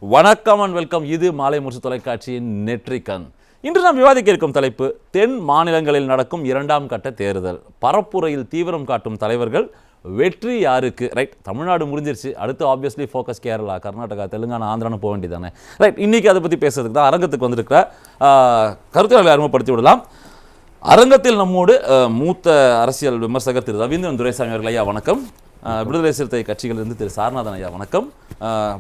வணக்கம் and welcome. இது மாலை முரசு தொலைக்காட்சியின் நெற்றிக்கண். இன்று நாம் விவாதிக்க இருக்கும் தலைப்பு தென் மாநிலங்களில் நடக்கும் 2ஆம் கட்ட தேர்தல். பரப்புரையில் தீவிரம் காட்டும் தலைவர்கள், வெற்றி யாருக்கு? ரைட், தமிழ்நாடு முடிஞ்சிருச்சு, அடுத்து ஆப்வியஸ்லி ஃபோக்கஸ் கேரளா, கர்நாடகா, தெலுங்கானா, ஆந்திரான்னு போக வேண்டியதானே. ரைட், இன்னைக்கு அதை பற்றி பேசுறதுக்கு தான் அரங்கத்துக்கு வந்திருக்கிற கருத்துக்களை அறிமுகப்படுத்தி விடலாம். அரங்கத்தில் நம்மோடு மூத்த அரசியல் விமர்சகர் திரு ரவீந்திரன் துரைசாமி அவர்கள். ஐயா வணக்கம். விடுதலை சிறுத்தை கட்சிகளிலிருந்து திரு சாரநாதன் ஐயா வணக்கம்.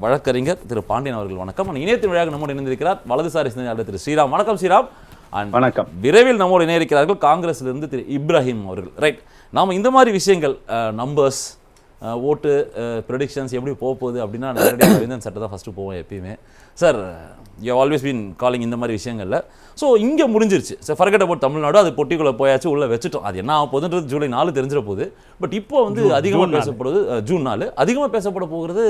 வழக்கறிஞர் திரு பாண்டியன் அவர்கள் வணக்கம். இணையத்தின் வழியாக நம்மோடு இணைந்திருக்கிறார் வலதுசாரி சிந்தனையாளர் திரு ஸ்ரீராம். வணக்கம் ஸ்ரீராம். வணக்கம். விரைவில் நம்மோடு இணையிருக்கிறார்கள் காங்கிரஸிலிருந்து திரு இப்ராஹிம் அவர்கள். ரைட், நாம் இந்த மாதிரி விஷயங்கள், நம்பர்ஸ், ஓட்டு ப்ரெடிக்ஷன்ஸ் எப்படி போகுது அப்படின்னா நேரடியாக ரவீந்திரன் சட்டை தான் ஃபஸ்ட்டு போவோம் எப்பயுமே. Sir, you always been calling இந்த மாதிரி விஷயங்களில். ஸோ இங்கே முடிஞ்சிருச்சு சார், ஃபர்கெட் அபவுட் தமிழ்நாடு, அது பொட்டிக்குள்ளே போயாச்சு, உள்ளே வச்சுட்டோம். அது என்ன ஆக போகுதுன்றது ஜூலை 4 தெரிஞ்சிட போகுது. பட் இப்போ வந்து அதிகமாக பேசப்படுவது ஜூன் 4, அதிகமாக பேசப்பட போகிறது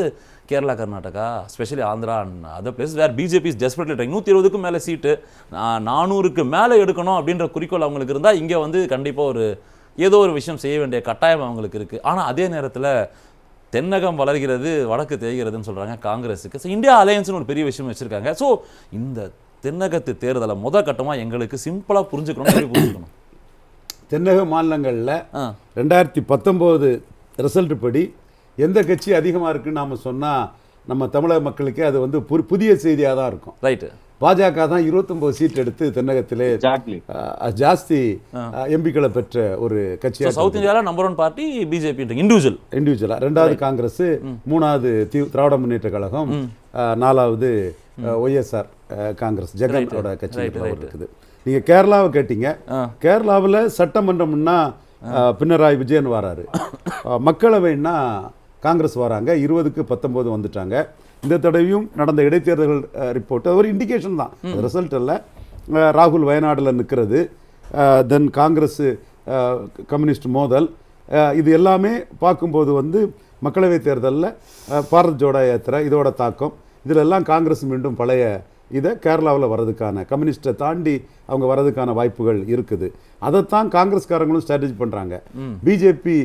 Kerala, Karnataka, specially Andhra and other places where BJP is desperately trying. 120க்கும் மேலே சீட்டு, 400க்கு மேலே எடுக்கணும் அப்படின்ற குறிக்கோள் அவங்களுக்கு இருந்தால் இங்கே வந்து கண்டிப்பாக ஏதோ ஒரு விஷயம் செய்ய வேண்டிய கட்டாயம் அவங்களுக்கு இருக்குது. ஆனால் அதே நேரத்தில் தென்னகம் வளர்கிறது, வடக்கு தேய்கிறதுன்னு சொல்கிறாங்க காங்கிரஸுக்கு. ஸோ இந்தியா அலையன்ஸ்னு ஒரு பெரிய விஷயம் வச்சுருக்காங்க. ஸோ இந்த தென்னகத்து தேர்தலை கட்டமாக எங்களுக்கு சிம்பிளாக புரிஞ்சுக்கணும். தென்னக மாநிலங்களில் 2019 ரிசல்ட் படி எந்த கட்சி அதிகமாக இருக்குன்னு நாம் சொன்னால் நம்ம தமிழக மக்களுக்கே அது வந்து புதிய செய்தியாக தான் இருக்கும். ரைட்டு. பாஜக தான் 29 சீட் எடுத்து தென்னகத்திலே ஜாஸ்தி எம்பிக்களை பெற்ற ஒரு கட்சியாக. சவுத் இந்தியாவில் நம்பர் 1 பார்ட்டி பிஜேபி இண்டிவிஜுவலா. 2வது காங்கிரஸ், 3வது திராவிட முன்னேற்ற கழகம், 4வது ஒய்எஸ்ஆர் காங்கிரஸ், ஜெகனோட கட்சி இருக்குது. நீங்கள் கேரளாவை கேட்டீங்க. கேரளாவில் சட்டமன்றம்னா பினராயி விஜயன் வராரு, மக்களவைன்னா காங்கிரஸ் வராங்க. 20க்கு 19 வந்துட்டாங்க. இந்த தடவையும் நடந்த இடைத்தேர்தல்கள் ரிப்போர்ட் ஒரு இண்டிகேஷன் தான், ரிசல்ட் அல்ல. ராகுல் வயநாடில் நிற்கிறது, தென் காங்கிரஸ் கம்யூனிஸ்ட் மோதல், இது எல்லாமே பார்க்கும்போது வந்து மக்களவை தேர்தலில் பாரத் ஜோடோ யாத்திரை இதோட தாக்கம், இதில் எல்லாம் காங்கிரஸ் மீண்டும் பழைய இதை கேரளாவில் வர்றதுக்கான, கம்யூனிஸ்ட்டை தாண்டி அவங்க வர்றதுக்கான வாய்ப்புகள் இருக்குது. அதைத்தான் காங்கிரஸ்காரங்களும் ஸ்ட்ராட்டஜி பண்ணுறாங்க. பிஜேபி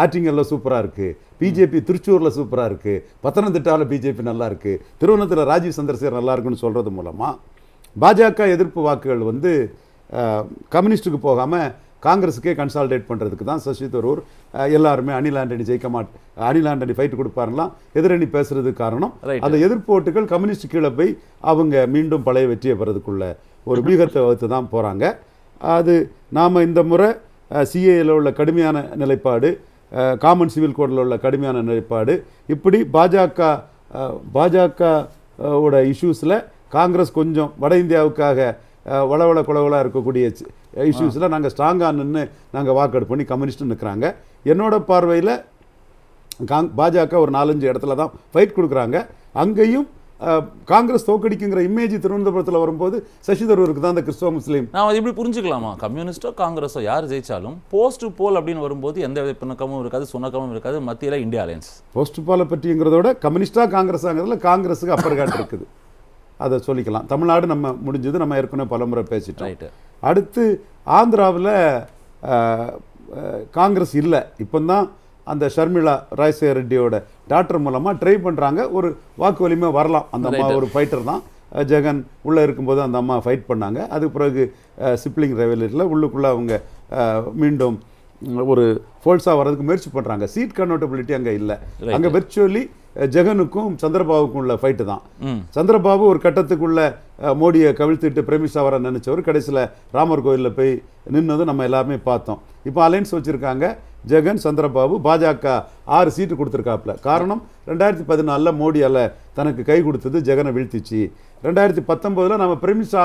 ஆற்றிங்கல்ல சூப்பராக இருக்குது, பிஜேபி திருச்சூரில் சூப்பராக இருக்குது, பத்தனந்திட்டாவில் பிஜேபி நல்லா இருக்குது, திருவண்ணத்தில் ராஜீவ் சந்திரசேகர் நல்லா இருக்குன்னு சொல்கிறது மூலமாக பாஜக எதிர்ப்பு வாக்குகள் வந்து கம்யூனிஸ்ட்டுக்கு போகாமல் காங்கிரஸுக்கே கன்சால்டேட் பண்ணுறதுக்கு தான் சசி தரூர் எல்லாருமே அனில் ஆண்டனி ஃபைட் கொடுப்பாருலாம் எதிரணி பேசுறதுக்கு காரணம். அந்த எதிர்ப்பு ஓட்டுகள் கம்யூனிஸ்ட் கீழே போய் அவங்க மீண்டும் பழைய வெற்றியை பெறதுக்குள்ள ஒரு வியூகத்தை வகுத்து தான் போகிறாங்க. அது நாம் இந்த முறை சிஏயில் உள்ள கடுமையான நிலைப்பாடு, காமன் சிவில் கோடில் உள்ள கடுமையான நிலைப்பாடு, இப்படி பாஜகவோட இஷ்யூஸில் காங்கிரஸ் கொஞ்சம் வட இந்தியாவுக்காக வளவள குளவலாக இருக்கக்கூடிய இஷ்யூஸில் நாங்கள் ஸ்ட்ராங்காக நின்று நாங்கள் வாக்கெடுப்பு பண்ணி கம்யூனிஸ்ட்டு நிற்கிறாங்க. என்னோட பார்வையில் பாஜக ஒரு 4-5 இடத்துல தான் ஃபைட் கொடுக்குறாங்க. அங்கேயும் காங்கிரஸ் தோக்கடிக்குங்கிற இமேஜ் திருவனந்தபுரத்தில் வரும்போது சசி தரூருக்கு தான் அந்த கிறிஸ்தவ முஸ்லீம். நான் அது இப்படி புரிஞ்சுக்கலாமா? கம்யூனிஸ்டோ காங்கிரஸோ யார் ஜெயிச்சாலும் போஸ்ட் போல் அப்படின்னு வரும்போது எந்த வித பிணக்கமும் இருக்காது, சுணக்கமும் இருக்காது. மத்தியில் இந்தியா அலையன்ஸ் போஸ்ட் போலை பற்றிங்கிறதோட கம்யூனிஸ்டாக காங்கிரஸாங்கிறதுல காங்கிரஸுக்கு அப்பர் காட்டு இருக்குது, அதை சொல்லிக்கலாம். தமிழ்நாடு நம்ம முடிஞ்சது, நம்ம ஏற்கனவே பலமுறை பேசிட்டோம். அடுத்து ஆந்திராவில் காங்கிரஸ் இல்லை. இப்போ தான் அந்த ஷர்மிளா ராஜசேகர ரெட்டியோட டாக்டர் மூலமாக ட்ரை பண்ணுறாங்க, ஒரு வாக்கு வலிமை வரலாம். அந்த அம்மா ஒரு ஃபைட்டர் தான், ஜெகன் உள்ளே இருக்கும்போது அந்த அம்மா ஃபைட் பண்ணாங்க. அதுக்கு பிறகு சிப்ளிங் ரெவலியில் உள்ளுக்குள்ளே அவங்க மீண்டும் ஒரு ஃபோல்ஸாக வர்றதுக்கு முயற்சி பண்ணுறாங்க. சீட் கன்வெர்டபிலிட்டி அங்கே இல்லை. அங்கே விர்ச்சுவலி ஜெகனுக்கும் சந்திரபாபுக்கும் உள்ள ஃபைட்டு தான். சந்திரபாபு ஒரு கட்டத்துக்குள்ள மோடியை கவிழ்த்துட்டு பிரமிஷா வர நினைச்சவர் கடைசியில் ராமர் கோயிலில் போய் நின்னதும் நம்ம எல்லாருமே பார்த்தோம். இப்போ அலைன்ஸ் வச்சுருக்காங்க, ஜெகன், சந்திரபாபு. பாஜக 6 சீட்டு கொடுத்துருக்காப்புல. காரணம் 2014 மோடியால் தனக்கு கை கொடுத்தது ஜெகனை வீழ்த்திச்சு. 2019 நம்ம பிரமிஷா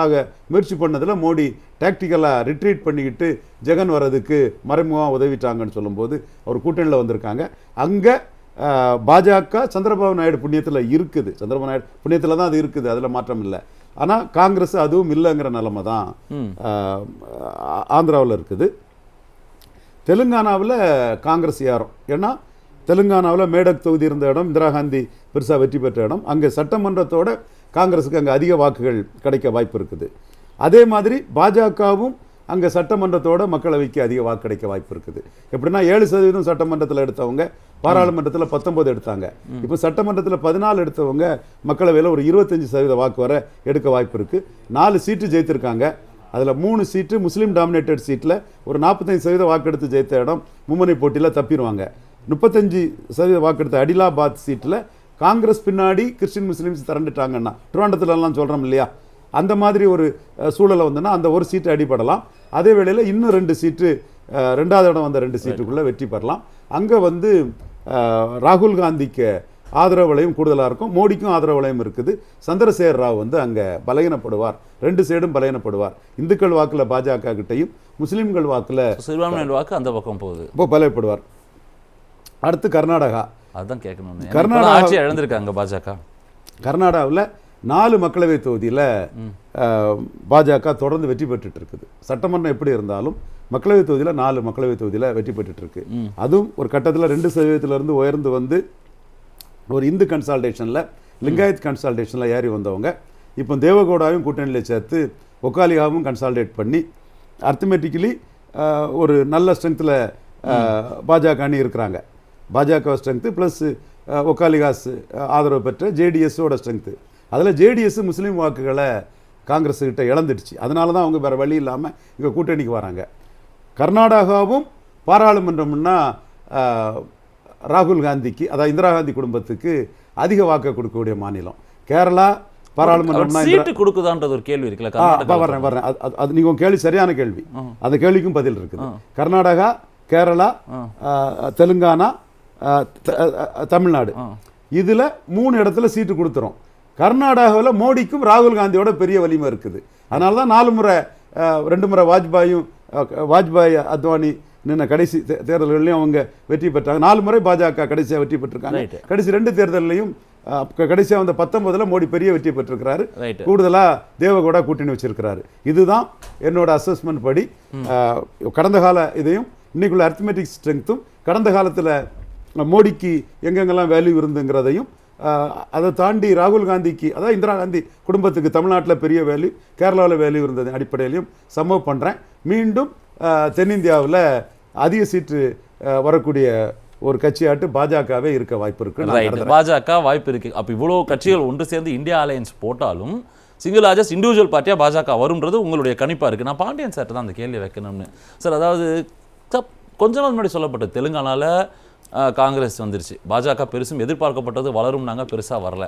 ஆக முயற்சி பண்ணதில் மோடி டாக்டிக்கலாக ரிட்ரீட் பண்ணிக்கிட்டு ஜெகன் வர்றதுக்கு மறைமுகமாக உதவிட்டாங்கன்னு சொல்லும்போது அவர் கூட்டணியில் வந்திருக்காங்க. அங்கே பாஜக சந்திரபாபு நாயுடு புண்ணியத்தில் இருக்குது, சந்திரபாபு நாயுடு புண்ணியத்தில் தான் அது இருக்குது, அதில் மாற்றம் இல்லை. ஆனால் காங்கிரஸ் அதுவும் இல்லைங்கிற நிலைமை தான் ஆந்திராவில் இருக்குது. தெலுங்கானாவில் காங்கிரஸ் ஏறும். ஏன்னா தெலுங்கானாவில் மேடக் தொகுதி இருந்த இடம், இந்திரா காந்தி பெருசாக வெற்றி பெற்ற இடம், அங்கே சட்டமன்றத்தோட காங்கிரஸுக்கு அங்கே அதிக வாக்குகள் கிடைக்க வாய்ப்பு இருக்குது. அதே மாதிரி பாஜகவும் அங்கே சட்டமன்றத்தோட மக்களவைக்கு அதிக வாக்கு கிடைக்க வாய்ப்பு இருக்குது. எப்படின்னா 7% சட்டமன்றத்தில் எடுத்தவங்க பாராளுமன்றத்தில் 19 எடுத்தாங்க. இப்போ சட்டமன்றத்தில் 14 எடுத்தவங்க மக்களவையில் ஒரு 25% வாக்கு வர எடுக்க வாய்ப்பு இருக்குது. 4 சீட்டு ஜெயித்திருக்காங்க. அதில் 3 சீட்டு முஸ்லீம் டாமினேட்டட் சீட்டில் ஒரு 45% வாக்கெடுத்து ஜெயித்த இடம் மும்முனை போட்டியில் தப்பிடுவாங்க. 35% வாக்கெடுத்த அடிலாபாத் சீட்டில் காங்கிரஸ் பின்னாடி கிறிஸ்டின் முஸ்லீம்ஸ் திரண்டுட்டாங்கன்னா திருவனந்தபுரத்துலலாம் சொல்கிறோம் இல்லையா, அந்த மாதிரி ஒரு சூழலை வந்தோன்னா அந்த ஒரு சீட்டு அடிபடலாம். அதே வேளையில் இன்னும் 2 சீட்டு 2வது இடம் வந்த 2 சீட்டுக்குள்ளே வெற்றி பெறலாம். அங்கே வந்து ராகுல் காந்திக்கு ஆதரவு வளையம் கூடுதலாக இருக்கும், மோடிக்கும் ஆதரவு வளையம் இருக்குது. சந்திரசேகர் ராவ் வந்து அங்கே பலகீனப்படுவார், 2 சைடும் பலகீனப்படுவார். இந்துக்கள் வாக்கில் பாஜக கிட்டையும் முஸ்லீம்கள் வாக்கில் சிறுபான்மையினர் வாக்கு அந்த பக்கம் போகுது, இப்போ பலப்படுவார். அடுத்து கர்நாடகா. அதுதான் கேட்கணும். கர்நாடகா ஆட்சி இழந்திருக்காங்க பாஜக. கர்நாடகாவில் 4 மக்களவை தொகுதியில் பாஜக தொடர்ந்து வெற்றி பெற்றுட்டு இருக்குது. சட்டமன்றம் எப்படி இருந்தாலும் மக்களவை தொகுதியில் 4 மக்களவை தொகுதியில் வெற்றி பெற்றுட்டு இருக்கு. அதுவும் ஒரு கட்டத்தில் 2% உயர்ந்து வந்து ஒரு இந்து கன்சால்டேஷனில் லிங்காயத் கன்சால்டேஷனில் ஏறி வந்தவங்க இப்போ தேவகவுடாவையும் கூட்டணியில் சேர்த்து ஒக்காலிகாவும் கன்சால்டேட் பண்ணி அர்த்தமெட்டிக்கலி ஒரு நல்ல ஸ்ட்ரென்த்தில் பாஜக அணி இருக்கிறாங்க. பாஜக ஸ்ட்ரென்த்து ப்ளஸ் ஒக்காலிகாஸ் ஆதரவு பெற்ற ஜேடிஎஸோட ஸ்ட்ரென்த்து. அதில் ஜேடிஎஸ் முஸ்லீம் வாக்குகளை காங்கிரஸுக்கிட்ட இழந்துடுச்சு. அதனால தான் அவங்க வேறு வழி இல்லாமல் இங்கே கூட்டணிக்கு வராங்க. கர்நாடகாவும் பாராளுமன்றம்னா ராகுல் காந்திக்கு, அதாவது இந்திரா காந்தி குடும்பத்துக்கு அதிக வாக்கு கொடுக்கக்கூடிய மாநிலம். கேரளா பாராளுமன்றம்னா சீட்டு கொடுக்குதான்றது ஒரு கேள்வி இருக்குல்ல. வர்றேன் அது நீங்கள் உங்கள் கேள்வி சரியான கேள்வி, அந்த கேள்விக்கும் பதில் இருக்குது. கர்நாடகா, கேரளா, தெலுங்கானா, தமிழ்நாடு, இதில் 3 இடத்துல சீட்டு கொடுத்துரும். கர்நாடகாவில் மோடிக்கும் ராகுல் காந்தியோட பெரிய வலிமை இருக்குது. அதனால தான் 4 முறை 2 முறை வாஜ்பாய் அத்வானி நின்ன கடைசி தேர்தல்கள்லையும் அவங்க வெற்றி பெற்றாங்க. 4 முறை பாஜக கடைசியாக வெற்றி பெற்றிருக்காங்க. கடைசி 2 தேர்தல்லையும் கடைசியாக வந்த 19 மோடி பெரிய வெற்றி பெற்றிருக்கிறாரு. கூடுதலாக தேவகவுடா கூட்டணி வச்சிருக்கிறாரு. இதுதான் என்னோட அசஸ்மெண்ட் படி. கடந்த கால இதையும் இன்னைக்குள்ள அர்த்தமெட்டிக் ஸ்ட்ரென்த்தும் கடந்த காலத்தில் மோடிக்கு எங்கெங்கெல்லாம் வேல்யூ இருந்துங்கிறதையும் அதை தாண்டி ராகுல் காந்திக்கு, அதாவது இந்திரா காந்தி குடும்பத்துக்கு தமிழ்நாட்டில் பெரிய வேல்யூ, கேரளாவில் வேல்யூ இருந்தது அடிப்படையிலையும் சம்பவ் பண்ணுறேன். மீண்டும் தென்னிந்தியாவில் அதிக சீட்டு வரக்கூடிய ஒரு கட்சியாட்டு பாஜகவே இருக்க வாய்ப்பு இருக்கு. பாஜக வாய்ப்பு இருக்கு. அப்போ இவ்வளோ கட்சிகள் ஒன்று சேர்ந்து இந்தியா அலையன்ஸ் போட்டாலும் சிங்கிள் லார்ஜஸ்ட் இண்டிவிஜுவல் பார்ட்டியாக பாஜக வரும்ன்றது உங்களுடைய கணிப்பாக இருக்குது. நான் பாண்டியன் சார்ட்ட தான் அந்த கேள்வி வைக்கணும்னு. சார், அதாவது கொஞ்ச நாள் முன்னாடி சொல்லப்பட்டது தெலுங்கானாவில் காங்கிரஸ் வந்துருச்சு, பாஜக பெருசும் எதிர்பார்க்கப்பட்டது வளரும், நாங்கள் பெருசாக வரல.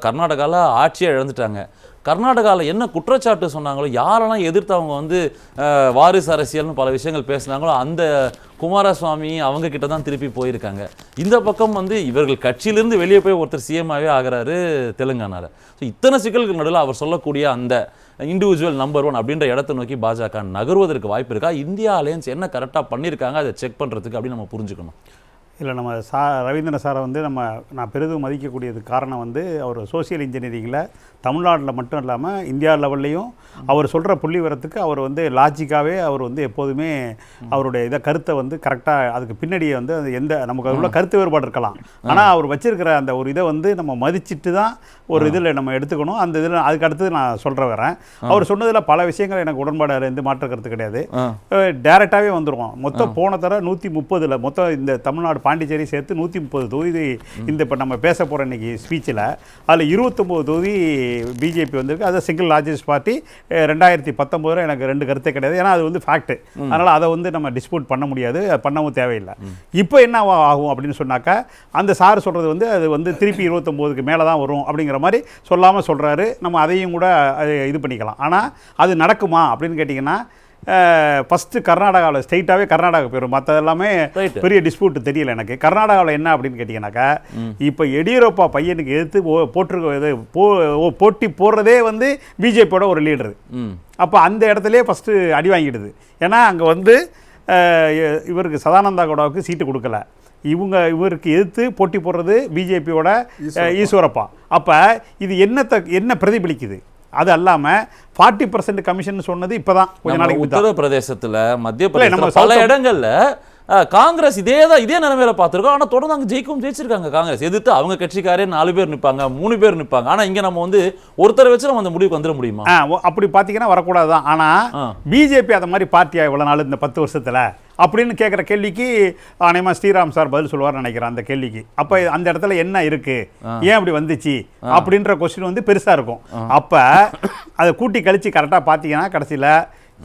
கர்நாடகாவில் ஆட்சியை இழந்துட்டாங்க. கர்நாடகாவில் என்ன குற்றச்சாட்டு சொன்னாங்களோ, யாரெல்லாம் எதிர்த்து அவங்க வந்து வாரிசு அரசியல்னு பல விஷயங்கள் பேசினாங்களோ அந்த குமாரசுவாமி அவங்க கிட்ட தான் திருப்பி போயிருக்காங்க. இந்த பக்கம் வந்து இவர்கள் கட்சியிலிருந்து வெளியே போய் ஒருத்தர் சிஎம்மாகவே ஆகிறாரு தெலுங்கானாவில். ஸோ இத்தனை சிக்கல்கள் நடுவில் அவர் சொல்லக்கூடிய அந்த இண்டிவிஜுவல் நம்பர் 1 அப்படின்ற இடத்தை நோக்கி பாஜக நகர்வதற்கு வாய்ப்பு இருக்கா? இந்தியா அலையன்ஸ் என்ன கரெக்டாக பண்ணியிருக்காங்க அதை செக் பண்ணுறதுக்கு அப்படின்னு நம்ம புரிஞ்சுக்கணும். இல்லை, நம்ம ரவீந்திரன் சாரை வந்து நான் பெரிதும் மதிக்கக்கூடியது காரணம் வந்து அவர் சோசியல் இன்ஜினியரிங்கில் தமிழ்நாட்டில் மட்டும் இல்லாமல் இந்தியா லெவல்லையும் அவர் சொல்கிற புள்ளி வரத்துக்கு அவர் வந்து லாஜிக்காகவே அவர் வந்து எப்போதுமே அவருடைய கருத்தை வந்து கரெக்டாக அதுக்கு பின்னாடியே வந்து அது நமக்கு உள்ள கருத்து வேறுபாடு இருக்கலாம், ஆனால் அவர் வச்சிருக்கிற அந்த ஒரு இதை வந்து நம்ம மதிச்சுட்டு தான் ஒரு இதில் நம்ம எடுத்துக்கணும். அந்த இதில் அதுக்கு அடுத்தது நான் வரேன். அவர் சொன்னதில் பல விஷயங்கள் எனக்கு உடன்பாடு இருந்து மாற்ற கருத்து கிடையாது. டைரெக்டாகவே வந்துடுவோம். மொத்தம் போன தர 130 மொத்தம் இந்த தமிழ்நாடு பாண்டிச்சேரி சேர்த்து 130 தொகுதி இந்த இப்போ நம்ம பேச போகிற இன்னைக்கு ஸ்பீச்சில் அதில் 29 தொகுதி பிஜேபி வந்திருக்கு. அது சிங்கிள் லார்ஜஸ்ட் பார்ட்டி. 2019 எனக்கு 2 கருத்தே கிடையாது, ஏன்னா அது வந்து ஃபேக்ட். அதனால் அதை வந்து நம்ம டிஸ்பியூட் பண்ண முடியாது, பண்ணவும் தேவையில்லை. இப்போ என்ன ஆகும் அப்படின்னு சொன்னாக்கா, அந்த சார் சொல்கிறது வந்து அது வந்து திருப்பி 29க்கு மேலே தான் வரும் அப்படிங்கிற மாதிரி சொல்லாமல் சொல்கிறாரு. நம்ம அதையும் கூட இது பண்ணிக்கலாம். ஆனால் அது நடக்குமா அப்படின்னு கேட்டிங்கன்னா, ஃபஸ்ட்டு கர்நாடகாவில் ஸ்ட்ரெயிட்டாகவே கர்நாடகா போயிடும். மற்ற எல்லாமே பெரிய டிஸ்பியூட் தெரியல எனக்கு. கர்நாடகாவில் என்ன அப்படின்னு கேட்டிங்கன்னாக்கா, இப்போ எடியூரப்பா பையனுக்கு எதிர்த்து போட்டி போடுறதே வந்து பிஜேபியோட ஒரு லீடரு. அப்போ அந்த இடத்துலையே ஃபஸ்ட்டு அடி வாங்கிடுது. ஏன்னா அங்கே வந்து இவருக்கு சதானந்தா கவுடாவுக்கு சீட்டு கொடுக்கல, இவருக்கு எதிர்த்து போட்டி போடுறது பிஜேபியோட ஈஸ்வரப்பா. அப்போ இது என்ன பிரதிபலிக்குது? அது அல்லாமல் 40% கமிஷன் சொன்னது இப்போதான் கொஞ்ச நாளைக்கு உத்தரப்பிரதேசத்தில், மத்திய பிரதேசத்தில் பல இடங்கள்ல காங்கிரஸ் இதே நிலைமையில பார்த்துருக்கோம். ஆனால் தொடர்ந்து அங்கே ஜெயிச்சிருக்காங்க. காங்கிரஸ் எதிர்த்து அவங்க கட்சிக்காரே 4 பேர் நிற்பாங்க, 3 பேர் நிற்பாங்க. ஆனால் இங்கே நம்ம வந்து ஒருத்தரை வச்சு நம்ம அந்த முடிவுக்கு வந்துட முடியுமா? அப்படி பார்த்தீங்கன்னா வரக்கூடாது தான். ஆனால் பிஜேபி அந்த மாதிரி பார்ட்டியா இவ்வளோ நாள் இந்த 10 வருஷத்தில் அப்படின்னு கேட்குற கேள்விக்கு அநேகமாக ஸ்ரீராம் சார் பதில் சொல்லுவார்னு நினைக்கிறேன் அந்த கேள்விக்கு. அப்போ அந்த இடத்துல என்ன இருக்கு, ஏன் அப்படி வந்துச்சு அப்படின்ற கொஸ்டின் வந்து பெருசாக இருக்கும். அப்போ அதை கூட்டி கழிச்சு கரெக்டாக பார்த்தீங்கன்னா கடைசியில்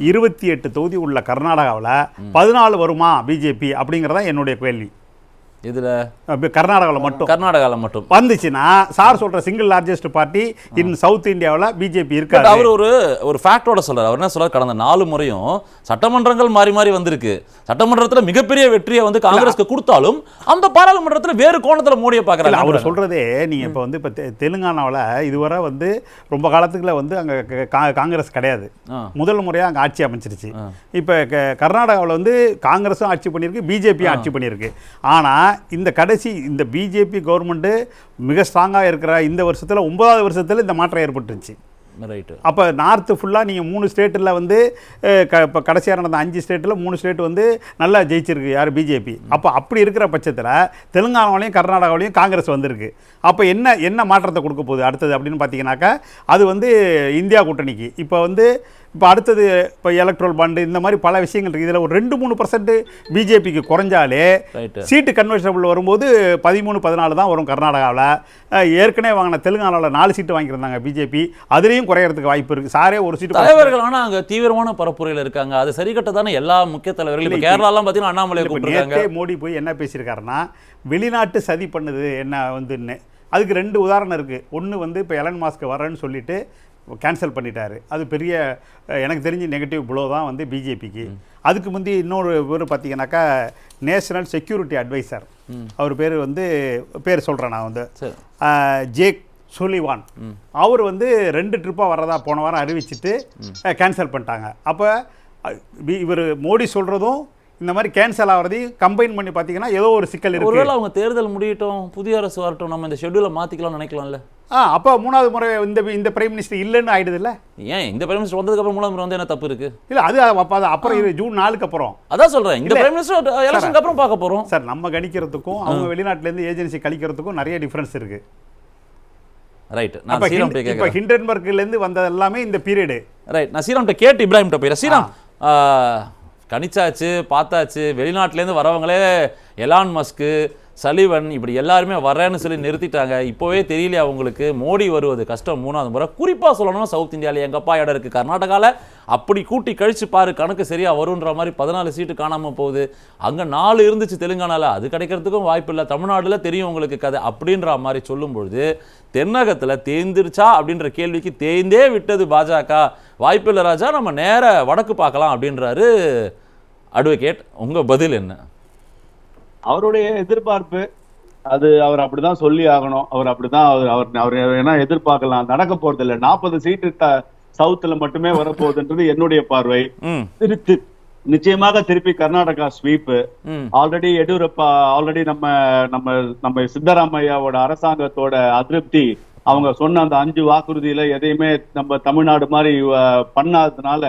28 தொகுதி உள்ள கர்நாடகாவில் 14 வருமா பிஜேபி அப்படிங்கிறதா என்னுடைய கேள்வி. இதுல கர்நாடகாவில் மட்டும் வந்துச்சுன்னா சார் சொல்ற single largest party in South இந்தியாவில் பிஜேபி இருக்காது. அவர் ஒரு ஃபேக்டோட சொல்றாரு. அவர் என்ன சொல்றாரு, கடந்த 4 முறையும் சட்டமன்றங்கள் மாறி மாறி வந்திருக்கு. சட்டமன்றத்தில் மிகப்பெரிய வெற்றியை வந்து காங்கிரஸ்க்கு கொடுத்தாலும் அந்த பாராளுமன்றத்தில் வேறு கோணத்துல மோடியை பார்க்கறாங்க. அவர் சொல்றதே நீங்க இப்போ வந்து இப்போ தெலுங்கானாவில் இதுவரை வந்து ரொம்ப காலத்துக்குள்ள வந்து அங்க காங்கிரஸ் கிடையாது. முதல் முறையா அங்க ஆட்சி அமைச்சிருச்சு. இப்போ கர்நாடகாவில் வந்து காங்கிரஸும் ஆட்சி பண்ணியிருக்கு, பிஜேபியும் ஆட்சி பண்ணியிருக்கு. ஆனா இந்த கடைசி இந்த பிஜேபி கவர்மெண்ட்டு மிக ஸ்ட்ராங்காக இருக்கிற இந்த வருஷத்தில் 9வது வருஷத்தில் இந்த மாற்றம் ஏற்பட்டுருச்சு. ரைட்டு. அப்போ நார்த்து ஃபுல்லாக நீங்கள் 3 ஸ்டேட்டில் வந்து இப்போ கடைசியாக நடந்த 5 ஸ்டேட்டில் 3 ஸ்டேட் வந்து நல்லா ஜெயிச்சிருக்கு யார் பிஜேபி. அப்போ அப்படி இருக்கிற பட்சத்தில் தெலுங்கானாவிலையும் கர்நாடகாவிலையும் காங்கிரஸ் வந்திருக்கு. அப்போ என்ன மாற்றத்தை கொடுக்க போகுது அடுத்தது அப்படின்னு பார்த்தீங்கன்னாக்கா அது வந்து இந்தியா கூட்டணிக்கு இப்போ அடுத்தது இப்போ எலக்ட்ரல் பாண்டு இந்த மாதிரி பல விஷயங்கள் இருக்குது. இதில் ஒரு 2-3% பிஜேபிக்கு குறைஞ்சாலே சீட்டு கன்வெர்ஷபிள் வரும்போது 13-14 தான் வரும் கர்நாடகாவில். ஏற்கனவே வாங்கின தெலுங்கானாவில் 4 சீட்டு வாங்கியிருந்தாங்க பிஜேபி, அதுலேயும் குறையறதுக்கு வாய்ப்பு இருக்குது. சாரே ஒரு சீட்டு தலைவர்கள் ஆனால் அங்கே தீவிரமான பரப்புரையில் இருக்காங்க. அது சரி கட்டதான எல்லா முக்கிய தலைவர்களும். கேரளாலாம் பார்த்தீங்கன்னா அண்ணாமலை கூப்பிட்டுருக்காங்க. மோடி போய் என்ன பேசியிருக்காருன்னா வெளிநாட்டு சதி பண்ணுது என்ன வந்துன்னு. அதுக்கு 2 உதாரணம் இருக்குது. ஒன்று வந்து இப்போ எலன் மாஸ்க் வரேன்னு சொல்லிட்டு கேன்சல் பண்ணிட்டாரு. அது பெரிய எனக்கு தெரிஞ்சு நெகட்டிவ் ப்ளோ தான் வந்து பிஜேபிக்கு. அதுக்கு முந்தி இன்னொரு பேர் பார்த்தீங்கன்னாக்கா நேஷனல் செக்யூரிட்டி அட்வைசர், அவர் பேர் சொல்கிறேன் நான் வந்து ஜேக் சுலிவான். அவர் வந்து 2 ட்ரிப்பாக வர்றதா போன வாரம் அறிவிச்சிட்டு கேன்சல் பண்ணிட்டாங்க. அப்போ இவர் மோடி சொல்கிறதும் இந்த மாதிரி கேன்சல் ஆகிறதையும் கம்பைன் பண்ணி பார்த்தீங்கன்னா ஏதோ ஒரு சிக்கல் இருக்கு. ஒருவேளை அவங்க தேர்தல் முடியட்டும், புதிய அரசு வரட்டும், நம்ம இந்த ஷெட்யூலை மாற்றிக்கலாம்னு நினைக்கலாம்ல. அப்போ 3வது முறை இந்த பிரைம் மினிஸ்டர் இல்லைன்னு ஆயிடுது இல்லை? ஏன் இந்த பிரைம் மினிஸ்டர் வந்ததுக்கப்புறம் 3வது முறை வந்து என்ன தப்பு இருக்கு? இல்லை அது அப்புறம் ஜூன் 4க்கு அப்புறம் அதான் சொல்கிறேன். இந்த பிரைம் மினிஸ்டர் எலெக்ஷனுக்கு அப்புறம் பார்க்க போகிறோம் சார். நம்ம கணிக்கிறதுக்கும் அவங்க வெளிநாட்டிலேருந்து ஏஜென்சி கழிக்கிறதுக்கும் நிறைய டிஃப்ரென்ஸ் இருக்கு. ரைட். நான் சீரம் பே கேக்குறேன். ஹிண்டன்பர்க்லேருந்து வந்தது எல்லாமே இந்த பீரியடு. ரைட். நான் சீரம் கேட்டு இப்ராஹிம் போயிடுறேன். சீரம் கணிச்சாச்சு, பார்த்தாச்சு. வெளிநாட்டிலேருந்து வரவங்களே எலான் மஸ்கு, சலிவன் இப்படி எல்லாருமே வரேன்னு சொல்லி நிறுத்திட்டாங்க. இப்போவே தெரியலையா அவங்களுக்கு மோடி வருவது கஷ்டம் 3வது முறை. குறிப்பாக சொல்லணும்னா சவுத் இந்தியாவில் எங்கப்பா இடம் இருக்குது கர்நாடகாவில், அப்படி கூட்டி கழிச்சு பாரு கணக்கு சரியாக வருன்ற மாதிரி 14 சீட்டு காணாமல் போகுது. அங்கே 4 இருந்துச்சு தெலுங்கானாவில், அது கிடைக்கிறதுக்கும் வாய்ப்பு இல்லை. தமிழ்நாட்டில் தெரியும் உங்களுக்கு கதை அப்படின்ற மாதிரி சொல்லும்பொழுது தென்னகத்தில் தேர்ந்துருச்சா அப்படின்ற கேள்விக்கு தேய்ந்தே விட்டது பாஜக. வாய்ப்பு இல்லை ராஜா, நம்ம நேர வடக்கு பார்க்கலாம் அப்படின்றாரு அட்வொகேட். உங்கள் பதில் என்ன? அவருடைய எதிர்பார்ப்பு அது அவர் அப்படிதான் சொல்லி ஆகணும். அவர் அப்படிதான் அவர் என்ன எதிர்பார்க்கலாம், நடக்க போறது இல்லை. 40 சீட்டு சவுத்துல மட்டுமே வரப்போகுதுன்றது என்னுடைய பார்வை. நிச்சயமாக திருப்பி கர்நாடகா ஸ்வீப். ஆல்ரெடி எடியூரப்பா நம்ம சித்தராமையாவோட அரசாங்கத்தோட அதிருப்தி, அவங்க சொன்ன அந்த 5 வாக்குறுதியில எதையுமே நம்ம தமிழ்நாடு மாதிரி பண்ணாததுனால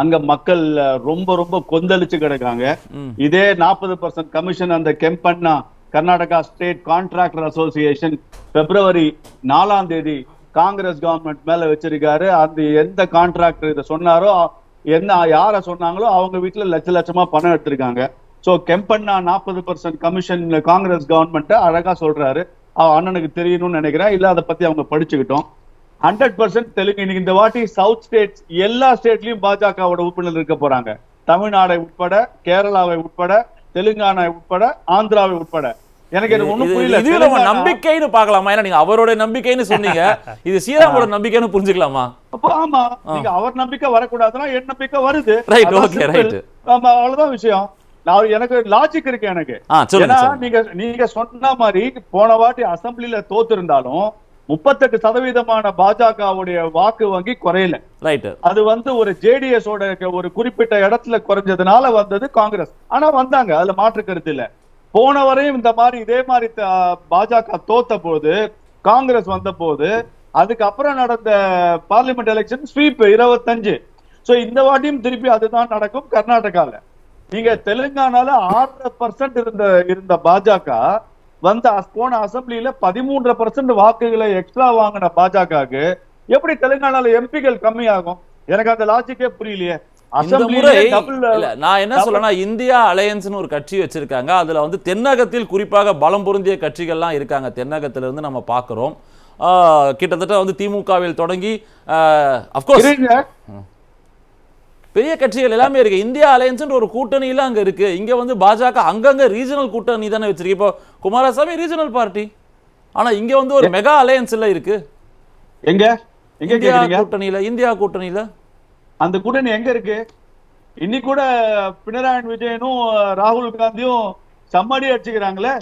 அங்க மக்கள் ரொம்ப ரொம்ப கொந்தளிச்சு கிடக்காங்க. இதே 40% கமிஷன் அந்த Kempanna Karnataka state contractor association February 4ஆம் தேதி காங்கிரஸ் கவர்மெண்ட் மேல வச்சிருக்காரு. அந்த எந்த கான்ட்ராக்டர் இதை சொன்னாரோ, யார சொன்னாங்களோ அவங்க வீட்டுல லட்சமா பணம் எடுத்திருக்காங்க. So Kempanna 40% commission Congress government அழகா சொல்றாரு. அண்ணனுக்கு தெரியணும்னு நினைக்கிறேன், இல்ல அதை பத்தி அவங்க படிச்சுக்கிட்டோம். 100% தெலுங்கு. இந்த வாட்டி சவுத் ஸ்டேட்ஸ் எல்லா ஸ்டேட்லயும் பாஜகவோட உறுப்பினர் இருக்க போறாங்க. தமிழ்நாடை உட்பட, கேரளாவை உட்பட, தெலுங்கானா உட்பட, ஆந்திராவை உட்பட. எனக்கு ஒண்ணும் புரியல. இது நம்ம நம்பிக்கைன்னு பார்க்கலாமா? ஏன்னா நீங்க அவரோட நம்பிக்கைன்னு சொன்னீங்க, இது ஸ்ரீராமோட நம்பிக்கைன்னு புரிஞ்சுக்கலாமா? அப்ப ஆமா, நீங்க அவர் நம்பிக்கை வரக்கூடாதுன்னா என் நம்பிக்கை வருது. Right, okay, right. ஆமா, அவ்வளவுதான் விஷயம். எனக்கு லாஜிக் இருக்கு எனக்கு. ஏன்னா நீங்க சொன்ன மாதிரி போன வாட்டி அசம்பிளில தோத்து இருந்தாலும் 38% பாஜகவுடைய வாக்கு வங்கி குறையல. அது ஒரு ஜேடிஎஸ் ஓட ஒரு குறிப்பிட்ட இடத்துல குறைஞ்சதுனால வந்தது காங்கிரஸ். ஆனா வந்தாங்க, அதுல மாற்று கருத்து இல்ல. போன வரையும் இதே மாதிரி பாஜக தோத்த போது, காங்கிரஸ் வந்த போது, அதுக்கப்புறம் நடந்த பார்லிமெண்ட் எலெக்ஷன் ஸ்வீப் 25. சோ இந்த வாட்டியும் திருப்பி அதுதான் நடக்கும் கர்நாடகால. நீங்க தெலுங்கானால 6% இருந்த பாஜக வந்து போன அசம்பிளியில 13% வாக்குகளை எக்ஸ்ட்ரா வாங்கின பாஜகவுக்கு எப்படி தெலுங்கானால எம்பிகள் கம்மியாகும்? எனக்கு அந்த லாஜிக்கே புரியலையே. இந்த முறை இல்ல, நான் என்ன சொல்லனா, இந்தியா அலையன்ஸ்னு ஒரு கட்சி வச்சிருக்காங்க. அதுல வந்து தென்னகத்தில் குறிப்பாக பலம் பொருந்திய கட்சிகள்லாம் இருக்காங்க. தென்னகத்துல இருந்து நம்ம பார்க்கிறோம். கிட்டத்தட்ட வந்து திமுகவில் தொடங்கி அஃப்கோர்ஸ் பெரிய கட்சிகள் எல்லாமே இருக்கு. இந்தியா அலையன்ஸ் ஒரு கூட்டணியில அங்க இருக்கு. இங்க வந்து பாஜக அங்கங்க ரீஜனல் கூட்டணி தானே வச்சிருக்கு. இப்போ குமாரசாமி ரீஜனல் பார்ட்டி, ஆனா இங்க வந்து ஒரு மெகா அலையன்ஸ்ல இருக்கு. எங்க எங்க கூட்டணியில, இந்தியா கூட்டணியில அந்த கூட்டணி எங்க இருக்கு? இன்னைக்கு கூட பினராயி விஜயனும் ராகுல் காந்தியும் சம்மடி அடிச்சுக்கிறாங்களே.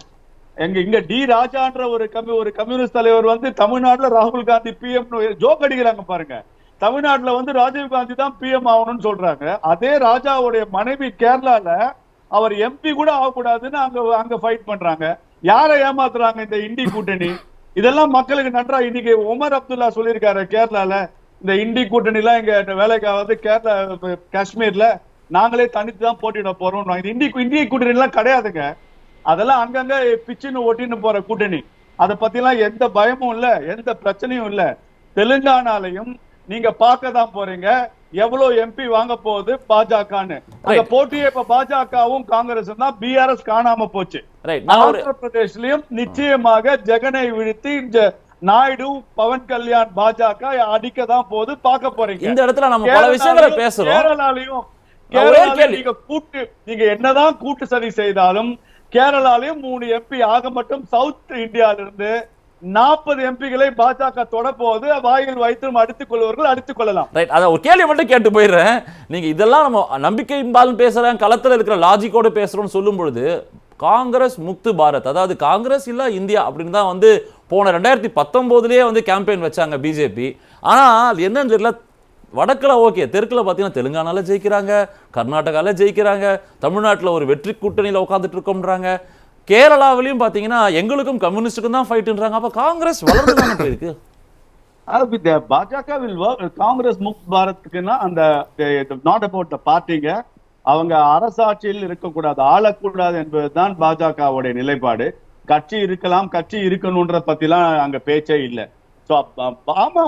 இங்க டி ராஜான்ற ஒரு கம்யூனிஸ்ட் தலைவர் வந்து தமிழ்நாட்டுல ராகுல் காந்தி பிஎம் ஜோக் அடிக்கிறாங்க பாருங்க. தமிழ்நாட்டுல வந்து ராஜீவ் காந்தி தான் பிஎம் ஆகணும்னு சொல்றாங்க. அதே ராஜாவுடைய மனைவி கேரளால அவர் எம்பி கூட ஆகக்கூடாதுன்னு அங்க ஃபைட் பண்றாங்க. யாரை ஏமாத்துறாங்க இந்த இண்டி கூட்டணி? இதெல்லாம் மக்களுக்கு நன்றா. இன்னைக்கு உமர் அப்துல்லா சொல்லியிருக்காரு கேரளால, இந்த இண்டி கூட்டணி எல்லாம் எங்க வேலைக்காவது கேரளா காஷ்மீர்ல நாங்களே தனித்து தான் போட்டிட போறோம். இந்திய கூட்டணி எல்லாம் கிடையாதுங்க. அதெல்லாம் அங்கங்க பிச்சுன்னு ஒட்டின்னு போற கூட்டணி. அதை பத்தி எல்லாம் எந்த பயமும் இல்ல, எந்த பிரச்சனையும் இல்ல. தெலுங்கானாலையும் நீங்க பார்க்க தான் போறீங்க எவ்வளவு எம்பி வாங்க போகுது பாஜகன்னு. அந்த போட்டியே இப்ப பாஜகவும் காங்கிரஸ் தான். பிஆர்எஸ் காணாம போச்சு. ஆந்திர பிரதேஷ்லயும் நிச்சயமாக ஜெகனை வீழ்த்தி நாயுடு, பவன் கல்யாண் பாஜக அடிக்க தான் போது பார்க்க போறீங்க. இந்த இடத்துல நம்ம பல விஷயங்களை பேசுறோம். கேரளாலையும் நீங்க என்னதான் கூட்டு சதி செய்தாலும் கேரளாலையும் 3 எம்பி ஆக மட்டும் சவுத் இந்தியால இருந்து 40 எம்பிகளை பாஜக தொட போது வாயில் வைத்து அடித்துக் கொள்வர்கள் அடித்துக் கொள்ளலாம். ரைட், அத ஒரு கேள்வி மட்டும் கேட்டு போயிடுறேன். நீங்க இதெல்லாம் நம்ம நம்பிக்கையின்பாலும் பேசுறேன், களத்துல இருக்கிற லாஜிக்கோட பேசுறோம்னு சொல்லும் பொழுது காங்கிரஸ் முக்து பாரத், அதாவது காங்கிரஸ் இல்ல இந்தியா அப்படின்னு தான் வந்து போன 2019லயே வந்து கேம்பெயின் வச்சாங்க பிஜேபி. ஆனா அது என்னன்னு தெரியல, வடக்குல ஓகே, தெற்குல பாத்தீங்கன்னா தெலுங்கானால ஜெயிக்கிறாங்க, கர்நாடகால ஜெயிக்கிறாங்க, தமிழ்நாட்டில் ஒரு வெற்றி கூட்டணியில உட்காந்துட்டு இருக்கோம்ன்றாங்க, கேரளாவிலையும் பாத்தீங்கன்னா எங்களுக்கும் கம்யூனிஸ்டுக்கும் தான் ஃபைட்ன்றாங்க. அப்ப காங்கிரஸ் வளர்ந்து தானே போயிருக்கு. பாஜக வில் வர்க். காங்கிரஸ் முக்த் பாரத்க்குன்னா அந்த நாட் அபவுட் த பார்ட்டிங்க. அவங்க அரசாட்சியில் இருக்கக்கூடாது, ஆளக்கூடாது என்பதுதான் பாஜகவுடைய நிலைப்பாடு. கட்சி இருக்கலாம், கட்சி இருக்கணும்ன்ற பத்திலாம் அங்க பேச்சே இல்லை. ஸோ ஆமா,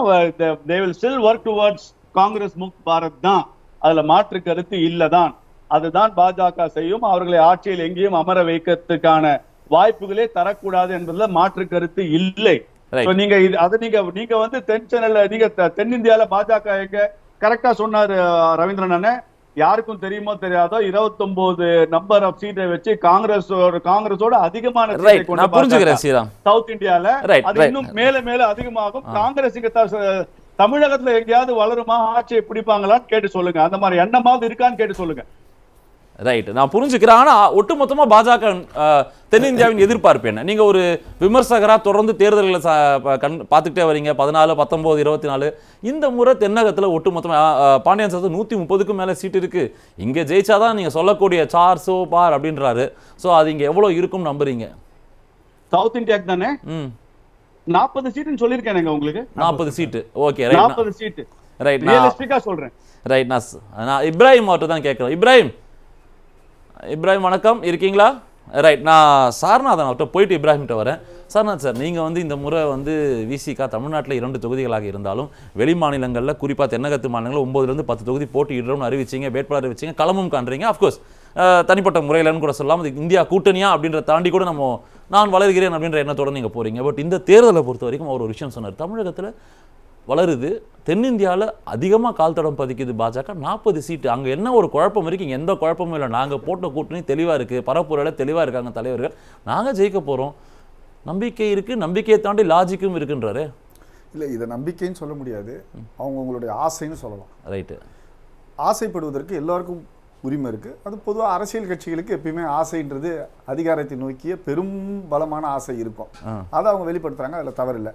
they will still work towards Congress Mukt Bharat தான். அதுல மாற்று கருத்து இல்லதான். அதுதான் பாஜக செய்யும். அவர்களை ஆட்சியில் எங்கேயும் அமர வைக்கிறதுக்கான வாய்ப்புகளே தரக்கூடாது என்பதுல மாற்று கருத்து இல்லை. நீங்க அதை நீங்க வந்து தென்னிந்தியால பாஜக எங்க கரெக்டா சொன்னாரு ரவீந்திரன், யாருக்கும் தெரியுமோ தெரியாதோ 29 நம்பர் ஆஃப் சீட்டை வச்சு காங்கிரஸோட அதிகமான சவுத் இந்தியால அது இன்னும் மேல மேல அதிகமாகும். காங்கிரஸ் தமிழகத்துல எங்கேயாவது வளருமா, ஆட்சியை பிடிப்பாங்களான்னு கேட்டு சொல்லுங்க. அந்த மாதிரி எண்ணமாவது இருக்கான்னு கேட்டு சொல்லுங்க. ரைட், நான் புரிஞ்சுக்கிறேன். ஆனா ஒட்டுமொத்தமா பாஜக தென்னிந்தியாவின் எதிர்பார்ப்பு என்ன? நீங்க ஒரு விமர்சகரா தொடர்ந்து தேர்தல்களை பார்த்துக்கிட்டே வரீங்க. 14, 19, 24. இந்த முறை தென்னகத்துல ஒட்டுமொத்தமா பாண்டியன் சார் 130க்கும் மேல சீட் இருக்கு. இங்க ஜெயிச்சாதான் நீங்க சொல்லக்கூடிய 400 பார் அப்படின்றாரு. சோ அது இங்க எவ்வளவு இருக்கும் நம்புறீங்க? சவுத் இந்தியாக்கு தானே 40 சீட்டுன்னு சொல்லியிருக்கேன் உங்களுக்கு. 40 சீட்டு. ஓகே, ரைட், 40 சீட்டு. ரைட், ரியலிஸ்டிக்கா சொல்றேன். ரைட், நான் இப்ராஹிம் அவர்கிட்ட தான் கேட்கிறேன். இப்ராஹிம் வணக்கம், இருக்கீங்களா? ரைட், நான் சார்நாதன் அவர்கிட்ட போயிட்டு இப்ராஹிம்கிட்ட வரேன். சார்நாத் சார், நீங்கள் வந்து இந்த முறை வந்து விசிகா தமிழ்நாட்டில் 2 தொகுதிகளாக இருந்தாலும் வெளி மாநிலங்களில் குறிப்பாக தென்னகத்து மாநிலங்களில் 9லேருந்து 10 தொகுதி போட்டியிடுறோம்னு அறிவிச்சிங்க, வேட்பாளர் அறிவிச்சிங்க, களமும் காண்றீங்க. அஃப்கோர்ஸ் தனிப்பட்ட முறையிலன்னு கூட சொல்லலாம். அது இந்தியா கூட்டணியா அப்படின்ற தாண்டி கூட நான் வளர்கிறேன் அப்படின்ற எண்ணத்தோடு நீங்கள் போகிறீங்க. பட் இந்த தேர்தலை பொறுத்த வரைக்கும் அவர் ஒரு விஷயம் சொன்னார். தமிழகத்தில் வளருது, தென்னிந்தியாவில் அதிகமாக கால் தடம் பதிக்குது பாஜக, 40 சீட்டு. அங்கே என்ன ஒரு குழப்பம் இருக்குது? இங்கே எந்த குழப்பமும் இல்லை. நாங்கள் போட்ட கூட்டணி தெளிவாக இருக்குது, பரப்புரையில் தெளிவாக இருக்காங்க தலைவர்கள், நாங்கள் ஜெயிக்க போகிறோம், நம்பிக்கை இருக்குது, நம்பிக்கையை தாண்டி லாஜிக்கும் இருக்குன்றாரு. இல்லை, இதை நம்பிக்கைன்னு சொல்ல முடியாது, அவங்களுடைய ஆசைன்னு சொல்லலாம். ரைட்டு, ஆசைப்படுவதற்கு எல்லாருக்கும் உரிமை இருக்குது. அது பொதுவாக அரசியல் கட்சிகளுக்கு எப்பயுமே ஆசைன்றது அதிகாரத்தை நோக்கிய பெரும் பலமான ஆசை இருக்கும். அதை அவங்க வெளிப்படுத்துகிறாங்க, அதில் தவறில்லை.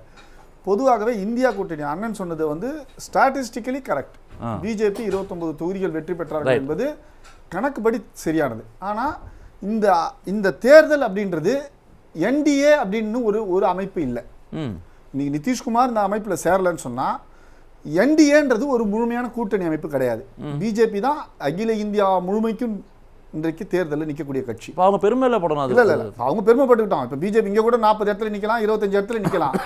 பொதுவாகவே இந்தியா கூட்டணி அண்ணன் சொன்னது வந்து ஸ்டாட்டிஸ்டிக்கலி கரெக்ட். பிஜேபி 29 தொகுதிகள் வெற்றி பெற்றார்கள் என்பது கணக்குப்படி சரியானது. ஆனால் இந்த தேர்தல் அப்படின்றது என்டிஏ அப்படின்னு ஒரு அமைப்பு இல்லை. இன்னைக்கு நிதிஷ்குமார் இந்த அமைப்பில் சேரலன்னு சொன்னால் என்டிஏன்றது ஒரு முழுமையான கூட்டணி அமைப்பு கிடையாது. பிஜேபி தான் அகில இந்தியா முழுமைக்கும் இன்றைக்கு தேர்தலில் நிற்கக்கூடிய கட்சி. இப்போ அவங்க பெருமையில படணும் அது. இல்லை அவங்க பெருமைப்பட்டுக்கிட்டோம். இப்போ பிஜேபி இங்கே கூட 40 இடத்துல நிற்கலாம், 25 இடத்துல நிற்கலாம்.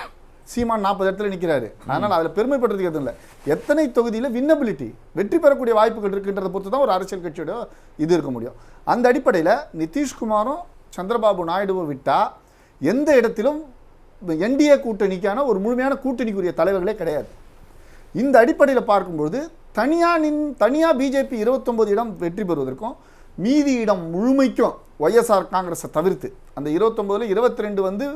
சீமான் 40 இடத்துல நிற்கிறாரு. அதனால் அதில் பெருமைப்படுறதுக்கு எதுவும் இல்லை. எத்தனை தொகுதியில் வின்னபிலிட்டி வெற்றி பெறக்கூடிய வாய்ப்புகள் இருக்குன்றதை பொறுத்து தான் ஒரு அரசியல் கட்சியோட இது இருக்க முடியும். அந்த அடிப்படையில் நிதிஷ்குமாரும் சந்திரபாபு நாயுடுவை விட்டால் எந்த இடத்திலும் என்டிஏ கூட்டணிக்கான ஒரு முழுமையான கூட்டணிக்குரிய தலைவர்களே கிடையாது. இந்த அடிப்படையில் பார்க்கும்பொழுது தனியாக பிஜேபி 29 இடம் வெற்றி பெறுவதற்கும் மீதி இடம் முழுமைக்கும் ஒய்எஸ்ஆர் காங்கிரஸை தவிர்த்து அந்த 29ல் 22 வந்து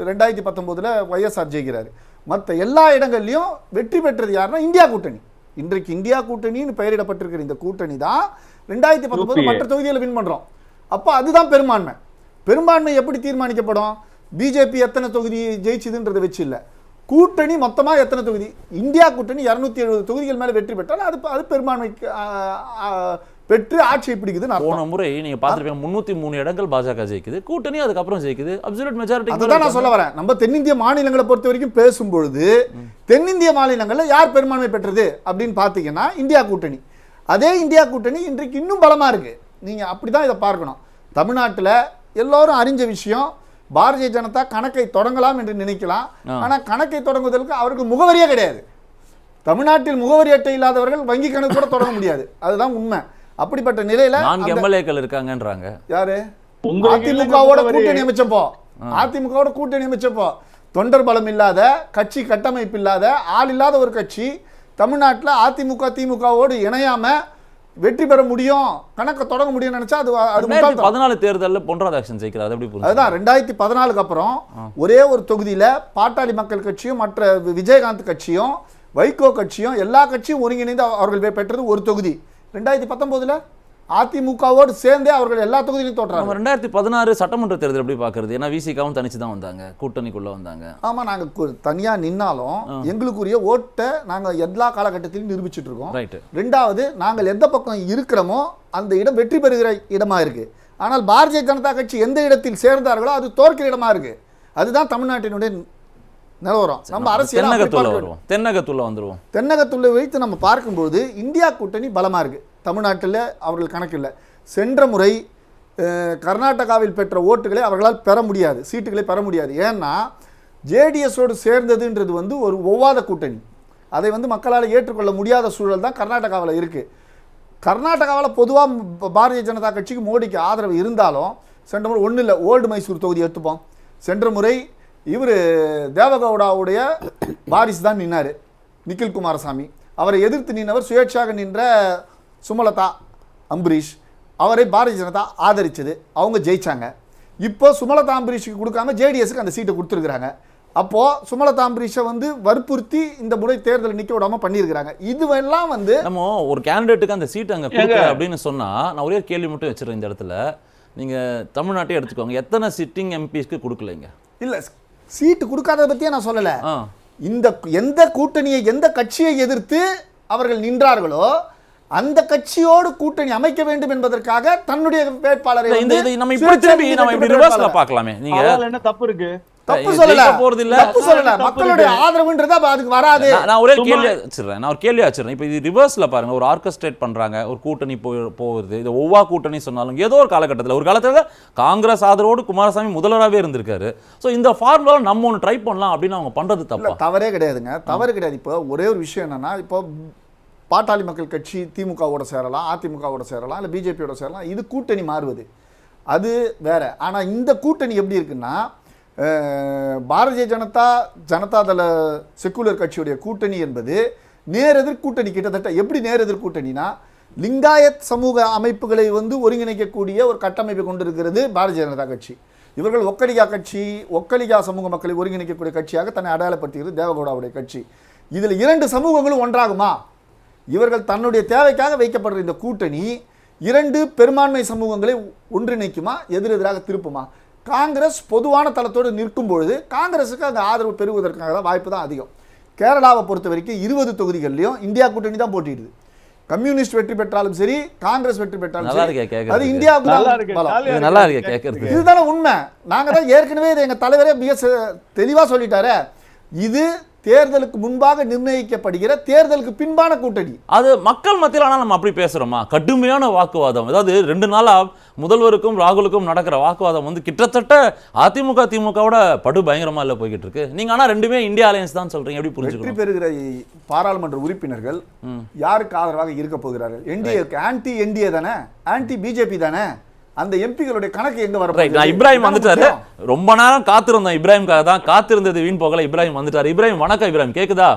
2019 ஒய்எஸ்ஆர் ஜெயிக்கிறாரு. மற்ற எல்லா இடங்கள்லையும் வெற்றி பெற்றது யாருன்னா இந்தியா கூட்டணி. இன்றைக்கு இந்தியா கூட்டணின்னு பெயரிடப்பட்டிருக்கிற இந்த கூட்டணி தான் 2019 மற்ற தொகுதியில் வின் பண்ணுறோம். அப்போ அதுதான் பெரும்பான்மை. பெரும்பான்மை எப்படி தீர்மானிக்கப்படும்? பிஜேபி எத்தனை தொகுதி ஜெயிச்சுதுன்றதை வச்சு இல்லை, கூட்டணி மொத்தமாக எத்தனை தொகுதி. இந்தியா கூட்டணி 270 தொகுதிகள் மேலே வெற்றி பெற்றால் அது பெரும்பான்மைக்கு பெற்று ஆட்சியை பிடிக்குதுன்னு அர்த்தம். போன முறை நீங்க பார்த்திருப்பீங்க 303 இடங்கள் பாஜக ஜெயிக்குது, கூட்டணி அதுக்கப்புறம் ஜெயிக்குது, அப்சல்யூட் மெஜாரிட்டி. அதுதான் நான் சொல்ல வரேன். நம்ம தென்னிந்திய மாநிலங்களை பொறுத்த வரைக்கும் பேசும்பொழுது தென்னிந்திய மாநிலங்களில் யார் பெரும்பான்மை பெற்றது அப்படின்னு பார்த்தீங்கன்னா இந்தியா கூட்டணி. அதே இந்தியா கூட்டணி இன்றைக்கு இன்னும் பலமா இருக்கு. நீங்க அப்படிதான் இதை பார்க்கணும். தமிழ்நாட்டில் எல்லோரும் அறிஞ்ச விஷயம், பாரதிய ஜனதா கணக்கை தொடங்கலாம் என்று நினைக்கலாம். ஆனா கணக்கை தொடங்குவதற்கு அவருக்கு முகவரியே கிடையாது. தமிழ்நாட்டில் முகவரி அட்டை இல்லாதவர்கள் வங்கி கணக்கு கூட தொடங்க முடியாது. அதுதான் உண்மை. அப்படிப்பட்ட நிலையில 4 எம்எல்ஏக்கள் இருக்காங்கன்றாங்க. யாரு? அதிமுகவோட கூட்டணி அமைச்சப்போ தொண்டர் பலம் இல்லாத கட்சி, கட்டமைப்பு இல்லாத ஆள் இல்லாத ஒரு கட்சி தமிழ்நாட்டில் அதிமுக திமுகவோடு இணையாம வெற்றி பெற முடியும், கணக்கை தொடங்க முடியும்னு நினைச்சா அது 14 தேர்தலில் பொன் ராதாகிருஷ்ணன் ஜெயிக்கிறார். எப்படி புரியுது? அதுதான் 2014க்கு அப்புறம் ஒரே ஒரு தொகுதியில பாட்டாளி மக்கள் கட்சியும் மற்ற விஜயகாந்த் கட்சியும் வைகோ கட்சியும் எல்லா கட்சியும் ஒருங்கிணைந்து அவர்கள் பெற்றது ஒரு தொகுதி. 2019 அதிமுகவோடு சேர்ந்தே அவர்கள் எல்லா தொகுதியிலும் தோற்றாங்க. 2016 சட்டமன்ற தேர்தல் எப்படி பார்க்கறது? ஏன்னா விசிகாவும் தனிச்சு தான் வந்தாங்க, கூட்டணிக்குள்ள வந்தாங்க. ஆமா, நாங்க தனியா நின்னாலும் எங்களுக்குரிய ஓட்டை நாங்க எல்லா காலகட்டத்திலும் நிரூபிச்சுட்டு இருக்கோம். ரெண்டாவது, நாங்கள் எந்த பக்கம் இருக்கிறோமோ அந்த இடம் வெற்றி பெறுகிற இடமா இருக்கு. ஆனால் பாரதிய ஜனதா கட்சி எந்த இடத்தில் சேர்ந்தார்களோ அது தோற்கிற இடமா இருக்கு. அதுதான் தமிழ்நாட்டினுடைய நிலவரம். நம்ம அரசியல் தென்னகத்துள்ள வைத்து நம்ம பார்க்கும்போது இந்தியா கூட்டணி பலமா இருக்கு. தமிழ்நாட்டில் அவர்கள் கணக்கு இல்லை. சென்ற முறை கர்நாடகாவில் பெற்ற ஓட்டுகளை அவர்களால் பெற முடியாது, சீட்டுகளை பெற முடியாது. ஏன்னா ஜேடிஎஸோடு சேர்ந்ததுன்றது வந்து ஒரு ஒவ்வாத கூட்டணி. அதை வந்து மக்களால் ஏற்றுக்கொள்ள முடியாத சூழல் தான் கர்நாடகாவில் இருக்குது. கர்நாடகாவில் பொதுவாக பாரதிய ஜனதா கட்சிக்கு மோடிக்கு ஆதரவு இருந்தாலும் சென்ற முறை ஒன்றும் இல்லை, ஓல்டு மைசூர் தொகுதி எடுத்துப்போம். சென்ற முறை இவர் தேவகவுடாவுடைய வாரிசு தான் நின்னார், நிக்கில் குமாரசாமி. அவரை எதிர்த்து நின்றவர் சுயேட்சாக நின்ற சுமலதா அம்பரீஷ். அவரை பாரதிய ஜனதா ஆதரிச்சது, அவங்க ஜெயிச்சாங்க. இப்போ சுமலதா அம்பரீஷுக்கு கொடுக்காம ஜேடிஎஸ்க்கு அந்த சீட்டை கொடுத்துருக்குறாங்க. அப்போ சுமலதா அம்பரீஷை வந்து வற்புறுத்தி இந்த முறை தேர்தல் நிக்க விடாம பண்ணியிருக்கிறாங்க. இதுவெல்லாம் வந்து நம்ம ஒரு கேண்டிடேட்டுக்கு அந்த சீட் அங்கே கொடுக்கல அப்படின்னு சொன்னா, நான் ஒரே கேள்வி மட்டும் வச்சிருக்கேன் இந்த இடத்துல. நீங்க தமிழ்நாட்டை எடுத்துக்கோங்க, எத்தனை சிட்டிங் எம்பிஸ்க்கு கொடுக்கலைங்க? இல்ல, சீட்டு கொடுக்காததை பத்தியே நான் சொல்லல. இந்த எந்த கூட்டணியை எந்த கட்சியை எதிர்த்து அவர்கள் நின்றார்களோ அந்த கட்சியோடு கூட்டணி அமைக்க வேண்டும் என்பதற்காக தன்னுடைய வேட்பாளரை நம்ம இப்படி திரும்பி நம்ம இப்படி ரிவர்ஸ்ல பார்க்கலாமே. நீங்க என்ன தப்பு இருக்கு? தப்பு சொல்லல, தப்பு சொல்லல. மக்களுடைய ஆதரவுன்றது அதுக்கு வராது. நான் ஒரே கேள்வி வச்சிருக்கேன். இப்போ இது ரிவர்ஸ்ல பாருங்க, ஒரு ஆர்கெஸ்ட்ரேட் பண்றாங்க, ஒரு கூட்டணி போகுது. இது ஒவ்வா கூட்டணி சொன்னாலும் ஏதோ ஒரு காலகட்டத்தில் காங்கிரஸ் ஆதரவோடு குமாரசாமி முதல்வராகவே இருந்திருக்காரு. ஸோ இந்த ஃபார்முலா நம்ம ஒன்று ட்ரை பண்ணலாம் அப்படின்னு அவங்க பண்றது தப்பு? தவறே கிடையாதுங்க, தவறு கிடையாது. இப்போ ஒரே ஒரு விஷயம் என்னன்னா, இப்போ பாட்டாளி மக்கள் கட்சி திமுகவோட சேரலாம், அதிமுகவோட சேரலாம், இல்லை பிஜேபியோட சேரலாம். இது கூட்டணி மாறுவது அது வேற. ஆனால் இந்த கூட்டணி எப்படி இருக்குன்னா, பாரதிய ஜனதாதள செக்குலர் கட்சியுடைய கூட்டணி என்பது நேரெதிர் கூட்டணி. கிட்டத்தட்ட எப்படி நேரெதிர் கூட்டணினா, லிங்காயத் சமூக அமைப்புகளை வந்து ஒருங்கிணைக்கக்கூடிய ஒரு கட்டமைப்பை கொண்டிருக்கிறது பாரதிய ஜனதா கட்சி. இவர்கள் ஒக்கலிகா சமூக மக்களை ஒருங்கிணைக்கக்கூடிய கட்சியாக தன்னை அடையாளப்படுத்துகிறது தேவகவுடாவுடைய கட்சி. இதில் 2 சமூகங்களும் ஒன்றாகுமா? இவர்கள் தன்னுடைய தேவைக்காக வைக்கப்படுற இந்த கூட்டணி 2 பெரும்பான்மை சமூகங்களை ஒன்றிணைக்குமா, எதிரெதிராக திருப்புமா? காங்கிரஸ் பொதுவான தளத்தோடு நிற்கும் பொழுது காங்கிரஸுக்கு அந்த ஆதரவு பெறுவதற்காக வாய்ப்பு தான் அதிகம். கேரளாவை பொறுத்த வரைக்கும் 20 தொகுதிகளிலும் இந்தியா கூட்டணி தான் போட்டியிடுது. கம்யூனிஸ்ட் வெற்றி பெற்றாலும் சரி, காங்கிரஸ் வெற்றி பெற்றாலும் அது இந்தியாவுக்கு நல்லா இருக்கு கேட்கறது. இதுதானே உண்மை. நாங்க தான் ஏற்கனவே எங்க தலைவரே மிக தெளிவா சொல்லிட்டாரு, இது தேர்தலுக்கு முன்பாக நிர்ணயிக்கப்படுகிற தேர்தலுக்கு பின்பான கூட்டணி. அது மக்கள் மத்தியில். ஆனால் நம்ம அப்படி பேசுறோமா? கடுமையான வாக்குவாதம். அதாவது 2 நாளா முதல்வருக்கும் ராகுலுக்கும் நடக்கிற வாக்குவாதம் வந்து கிட்டத்தட்ட அதிமுக திமுகவோட படு பயங்கரமா இல்ல போய்கிட்டு இருக்கு. நீங்க ஆனா ரெண்டுமே இந்தியா அலையன்ஸ் தான் சொல்றீங்க. எப்படி புரிஞ்சுக்கணும்? வெற்றி பெறுகிற பாராளுமன்ற உறுப்பினர்கள் யாருக்கு ஆதரவாக இருக்க போகிறார்கள்? என்டிஏக்கு ஆன்டி என்டிஏ தானே, ஆன்டி பிஜேபி தானே. அந்த எம்பிகளுடைய கணக்கு எங்க வர? நான் இப்ராஹிம் வந்துட்டாரு. ரொம்ப நேரம் காத்திருந்தோம் இப்ராஹிம்காக தான். காத்திருந்தது வீண் போகல. இப்ராஹிம் வந்துட்டாரு. இப்ராஹிம் வணக்கம். இப்ராஹிம் கேக்குதா?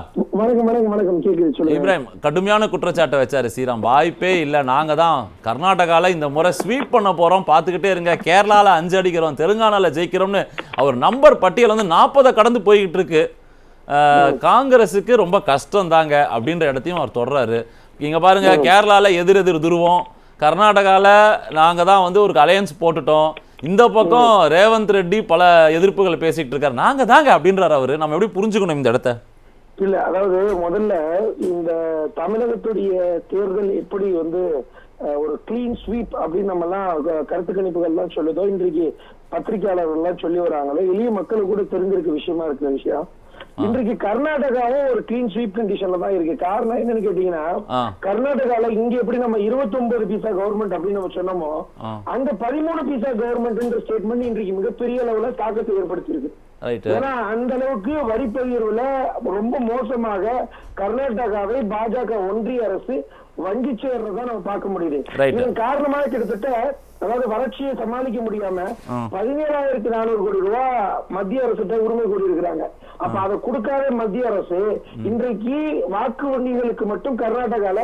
வணக்கம் கேக்குது, சொல்லுங்க. இப்ராஹிம் கடுமையான குற்றச்சாட்டை வச்சாரு ஸ்ரீராம். வாய்ப்பே இல்ல, நாங்க தான் கர்நாடகால இந்த முறை ஸ்வீப் பண்ண போறோம், பாத்துக்கிட்டே இருங்க, கேரளால 5 அடிக்கிறோம், தெலுங்கானால ஜெயிக்கிறோம்னு அவர் நம்பர் பட்டியல் வந்து 40 கடந்து போய்கிட்டு இருக்கு. காங்கிரஸுக்கு ரொம்ப கஷ்டம் தாங்க அப்படின்ற இடத்தையும் அவர் தொடர்றாரு. இங்க பாருங்க, கேரளால எதிர் துருவம், கர்நாடகாவில் நாங்கள் தான் வந்து ஒரு அலையன்ஸ் போட்டுட்டோம், இந்த பக்கம் ரேவந்த் ரெட்டி பல எதிர்ப்புகளை பேசிட்டு இருக்காரு, நாங்கள் தாங்க அப்படின்றாரு அவரு. நம்ம எப்படி புரிஞ்சுக்கணும் இந்த இடத்த? இல்ல, அதாவது முதல்ல இந்த தமிழகத்துடைய தேர்தல் எப்படி வந்து ஒரு கிளீன் ஸ்வீப் அப்படின்னு நம்ம எல்லாம் கருத்து கணிப்புகள் எல்லாம் சொல்லுதோ, இன்றைக்கு பத்திரிகையாளர்கள் எல்லாம் சொல்லி வராங்களோ, எளிய மக்களுக்கு கூட தெரிஞ்சிருக்க விஷயமா இருக்கிற விஷயம். இன்றைக்கு கர்நாடகாவும் ஒரு கிளீன் ஸ்வீப் கண்டிஷன்ல தான் இருக்கு. காரணம் என்னன்னு கேட்டீங்கன்னா, கர்நாடகால இங்க எப்படி நம்ம 29 பைசா கவர்மெண்ட் அப்படின்னு நம்ம சொன்னோமோ, அங்க 13 பைசா கவர்மெண்ட் ஸ்டேட்மெண்ட் இன்றைக்கு மிகப்பெரிய அளவுல தாக்கத்தை ஏற்படுத்தியிருக்கு. ஏன்னா அந்த அளவுக்கு வரிப்பகிர்வுல ரொம்ப மோசமாக கர்நாடகாவை பாஜக ஒன்றிய அரசு வங்கிச்சேர்றதா நம்ம பார்க்க முடியுது. இதன் காரணமாக கிட்டத்தட்ட, அதாவது வறட்சியை சமாளிக்க முடியாம 17,400 கோடி ரூபாய் மத்திய அரசு உரிமை கோரி இருக்கிறாங்க. அப்ப அதை கொடுக்காத மத்திய அரசு இன்றைக்கு வாக்கு வங்கிகளுக்கு மட்டும் கர்நாடகால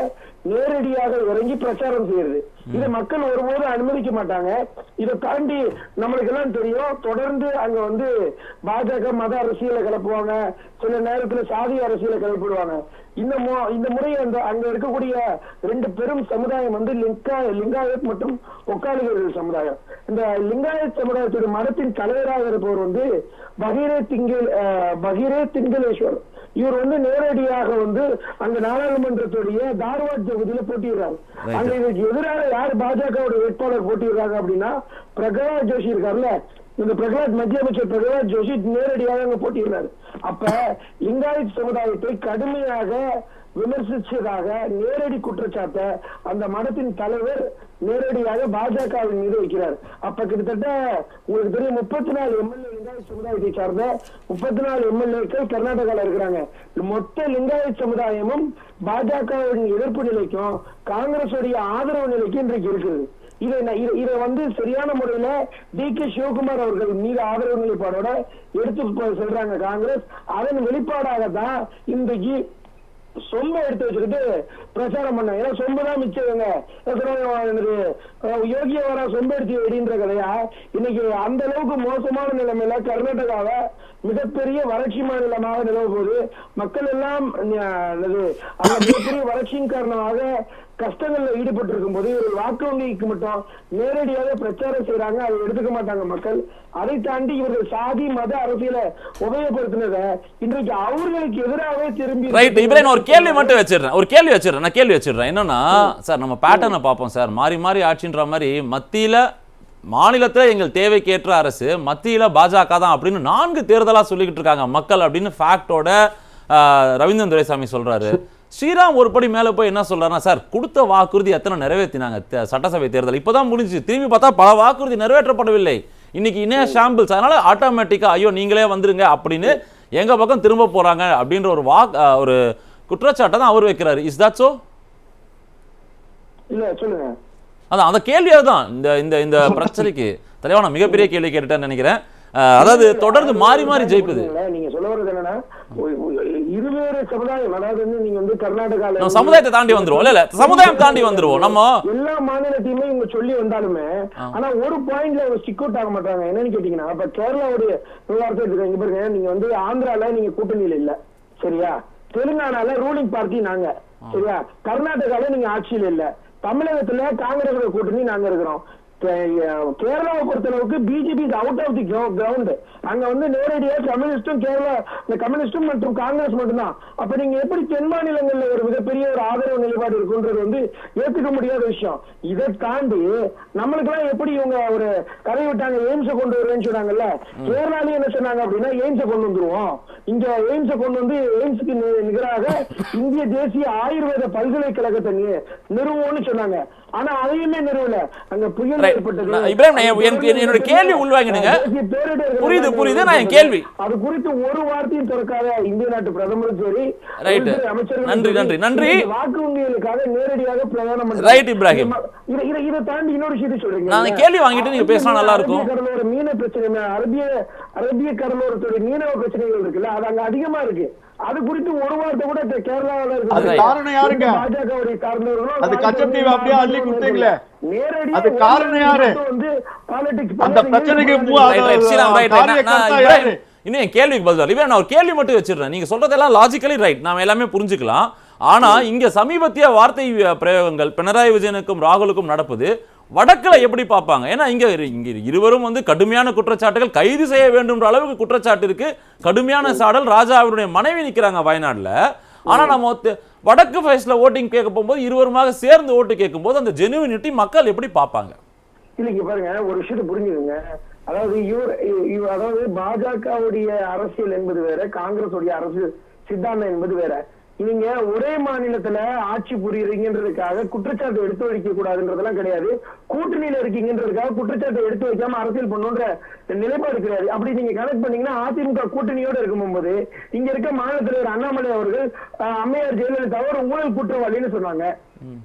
நேரடியாக இறங்கி பிரச்சாரம் செய்யறது. இதை மக்கள் ஒருபோதும் அனுமதிக்க மாட்டாங்க. இதை தாண்டி நம்மளுக்கு எல்லாம் தெரியும், தொடர்ந்து அங்க வந்து பாஜக மத அரசியலை கிளப்புவாங்க, சில நேரத்துல சாதி அரசியலை கிளப்பிடுவாங்க. இந்த முறை அந்த அங்க இருக்கக்கூடிய 2 பெரும் சமுதாயம் வந்து லிங்காயத் மற்றும் ஒக்காலிகர்கள் சமுதாயம். இந்த லிங்காயத் சமுதாயத்துடைய மதத்தின் தலைவராக இருப்பவர் வந்து பகீரே திங்களேஸ்வர். இவர் வந்து நேரடியாக வந்து அந்த நாடாளுமன்றத்துடைய தார்வாட் தொகுதியில போட்டிடுறாங்க. அங்க இதற்கு எதிராக யார் பாஜகவுடைய வேட்பாளர் போட்டிடுறாங்க அப்படின்னா, பிரகலாத் ஜோஷி இருக்காருல்ல, இந்த மத்திய அமைச்சர் பிரகலாத் ஜோஷி நேரடியாக அங்க போட்டிடுறாரு. அப்ப லிங்காயத் சமுதாயத்தை கடுமையாக விமர்சிச்சதாக நேரடி குற்றச்சாட்டை அந்த மதத்தின் தலைவர் நேரடியாக பாஜகவின் மீது வைக்கிறார். அப்ப கிட்டத்தட்ட உங்களுக்கு தெரியும், 34 எம்எல்ஏ லிங்காயத் சமுதாயத்தை சார்ந்த 34 எம்எல்ஏக்கள் கர்நாடகால இருக்கிறாங்க. மொத்த லிங்காயத் சமுதாயமும் பாஜகவின் எதிர்ப்பு நிலைக்கும் காங்கிரசுடைய ஆதரவு நிலைக்கும் இன்றைக்கு இருக்குது. இதை வந்து சரியான முறையில டி.கே. சிவகுமார் அவர்கள் மீது ஆதரவு நிலைப்பாடோட எடுத்து சொல்றாங்க காங்கிரஸ். அதன் வெளிப்பாடாக தான் இன்றைக்கு சொம்ப எடுத்து வச்சுக்கிட்டு பிரச்சாரம் பண்ண. ஏன்னா சொம்புதான் மிச்சவங்க, யோகிய வர சொம்ப எடுத்து வெடின்ற கதையா. இன்னைக்கு அந்த அளவுக்கு மோசமான நிலைமையில கர்நாடகாவை மிகப்பெரிய வறட்சி மாநிலமாக நிலவ போது மக்கள் எல்லாம் அந்த மிகப்பெரிய வறட்சியின் காரணமாக கஷ்டங்கள்ல ஈடுபட்டு இருக்கும் போது ஒரு வாக்கு வங்கிக்கு மட்டும் நேரடியாக பிரச்சாரம் செய்யறாங்க. அதை எடுத்துக்க மாட்டாங்க மக்கள். அதை தாண்டி இவர்கள் சாதி மத அரசியலை உபயோகப்படுத்தினத இன்றைக்கு அவர்களுக்கு எதிராகவே திரும்பி. ஒரு கேள்வி மட்டும் வச்சிடுறேன், நான் கேள்வி வச்சிடுறேன். என்னன்னா சார், நம்ம பேட்டர்னை பார்ப்போம் சார், மாறி மாறி ஆட்சின்ற மாதிரி மத்தியில மாநிலத்தில் எங்கள் தேவைக்கேற்ற அரசு, மத்தியில பாஜக தான் அப்படின்னு 4 தேர்தலாக சொல்லிக்கிட்டு இருக்காங்க மக்கள் அப்படின்னு ஃபேக்டோட ரவீந்திரன் துரைசாமி சொல்றாரு. ஸ்ரீராம் ஒரு படி மேலே போய் என்ன சொல்றாருன்னா, சார் கொடுத்த வாக்குறுதி எத்தனை நிறைவேற்றினாங்க சட்டசபை தேர்தல், இப்போதான் முடிஞ்சு, திரும்பி பார்த்தா பல வாக்குறுதி நிறைவேற்றப்படவில்லை, இன்னைக்கு இணைய ஷாம்பிள்ஸ், அதனால ஆட்டோமேட்டிக்கா ஐயோ நீங்களே வந்துருங்க அப்படின்னு எங்க பக்கம் திரும்ப போறாங்க அப்படின்ற ஒரு குற்றச்சாட்டை தான் அவர் வைக்கிறாரு. Is that so? இல்ல சொல்லுங்க. அதான் அந்த கேள்வியா தான் இந்த இந்த பிரச்சனைக்கு தலைவா நான் மிகப்பெரிய கேள்வி கேட்டுட்டேன்னு நினைக்கிறேன். அதாவது தொடர்ந்து மாறி மாறி ஜெயிப்பது. நீங்க சொல்ல வர்றது என்னன்னா, இருவேறு சமுதாயம், அதாவது நீங்க வந்து கர்நாடகால சமுதாயத்தை தாண்டி வந்துருவோம், இல்ல சமுதாயம் தாண்டி வந்துருவோம். நம்ம எல்லா மாநிலத்தையுமே இவங்க சொல்லி வந்தாலுமே ஆனா ஒரு பாயிண்ட்ல அவங்க ஸ்டிக் அவுட் ஆக மாட்டாங்க. என்னன்னு கேட்டீங்கன்னா, இப்ப கேரளாவுடைய விவகாரத்தை எடுத்துக்கோங்க. பாருங்க, நீங்க வந்து ஆந்திரால நீங்க கூட்டணியில இல்ல, சரியா? தெலுங்கானால ரூலிங் பார்ட்டி நாங்க, சரியா? கர்நாடகால நீங்க ஆட்சியில இல்ல, தமிழகத்துல காங்கிரஸ் கூட்டணி நாங்க இருக்கிறோம், கேரளாவை பொறுத்தளவுக்கு BJP out of the ground. அங்க வந்து நேரடியா கம்யூனிஸ்டும் கம்யூனிஸ்டும் மற்றும் காங்கிரஸ் மட்டும்தான். அப்ப நீங்க எப்படி தென் மாநிலங்கள்ல ஒரு மிகப்பெரிய ஒரு ஆதரவு நிலைப்பாடு இருக்குன்றது வந்து ஏத்துக்க முடியாத விஷயம். இதை தாண்டி நம்மளுக்கு எல்லாம் எப்படி இவங்க ஒரு கதை விட்டாங்க, எய்ம்ஸை கொண்டு வருவேன்னு சொன்னாங்கல்ல. கேரளாலயும் என்ன சொன்னாங்க அப்படின்னா எய்ம்ஸை கொண்டு வந்துருவோம், இங்க எய்ம்ஸை கொண்டு வந்து எய்ம்ஸுக்கு நிகராக இந்திய தேசிய ஆயுர்வேத பல்கலைக்கழகத்தை நிறுவோம்னு சொன்னாங்க. ஆனா அதையுமே நிறுவல. அங்க புயல் ஏற்பட்டது. என்னோட கேள்வி உள்வாங்கிடுங்க. புரியுது புரியுது. நான் என் கேள்வி அது குறித்து ஒரு வார்த்தையும் திறக்காத இந்திய நாட்டு பிரதமரும் சரி அமைச்சர்கள் நன்றி நன்றி நன்றி வாக்கு வங்கிகளுக்காக நேரடியாக பிரதான மந்திரி. ரைட் இப்ராஹிம், இதை தாண்டி இன்னொரு விஷயத்தை சொல்றீங்க. நான் கேள்வி வாங்கிட்டு நீங்க பேசினா நல்லா இருக்கும். கடலோர மீன பிரச்சனை, அரபிய கடலோரத்துடைய மீனவ பிரச்சனைகள் இருக்குல்ல, அது அங்க அதிகமா இருக்கு. அது குறித்து ஒரு வார்த்தை கூட கேரளாவில் இருக்கு. அது காரணம் யாருங்க? பாஜகவுடைய காரணம். அது கச்சத்தீவு அப்படியே அள்ளி குடுத்தீங்களே, அது காரணம் யாரு? வந்து பாலிடிக்ஸ் அந்த பிரச்சனைக்கு இன்னும் என் கேள்விக்கு பதில் நான் ஒரு கேள்வி மட்டும் வச்சிடுறேன். நீங்க சொல்றதெல்லாம் லாஜிக்கலி ரைட், நாம எல்லாமே புரிஞ்சுக்கலாம். ஆனா இங்க சமீபத்திய வார்த்தை பிரயோகங்கள் பினராயி விஜயனுக்கும் ராகுலுக்கும் நடப்பது வடக்குல எப்படி பார்ப்பாங்க? ஏன்னா இங்க இருவரும் வந்து கடுமையான குற்றச்சாட்டுகள், கைது செய்ய வேண்டும் அளவுக்கு குற்றச்சாட்டு இருக்கு, கடுமையான சாடல். ராஜா அவருடைய மனைவி நிற்கிறாங்க வயநாடுல. ஆனா நம்ம வடக்கு ஃபேஸ்ல ஓட்டிங் கேட்க போகும்போது இருவருமாக சேர்ந்து ஓட்டு கேட்கும் போது அந்த ஜெனுவினிட்டி மக்கள் எப்படி பார்ப்பாங்க? இல்லைங்க பாருங்க, ஒரு விஷயத்தை புரிஞ்சுக்கோங்க. அதாவது பாஜகவுடைய அரசியல் என்பது வேற, காங்கிரஸ் உடைய அரசியல் சித்தாந்தம் என்பது வேற. நீங்க ஒரே மாநிலத்துல ஆட்சி புரியுறீங்கன்றதுக்காக குற்றச்சாட்டு எடுத்து வைக்க கூடாதுன்றதெல்லாம் கிடையாது. கூட்டணியில இருக்கீங்கன்றதுக்காக குற்றச்சாட்டை எடுத்து வைக்காம அரசியல் பண்ணுன்ற நிலைப்பாடு கிடையாது. அப்படி நீங்க கனெக்ட் பண்ணீங்கன்னா அதிமுக கூட்டணியோட இருக்கும்போது இங்க இருக்க மாநில தலைவர் அண்ணாமலை அவர்கள் அம்மையார் ஜெயலலிதா ஒரு ஊழல் குற்றவாளின்னு சொன்னாங்க.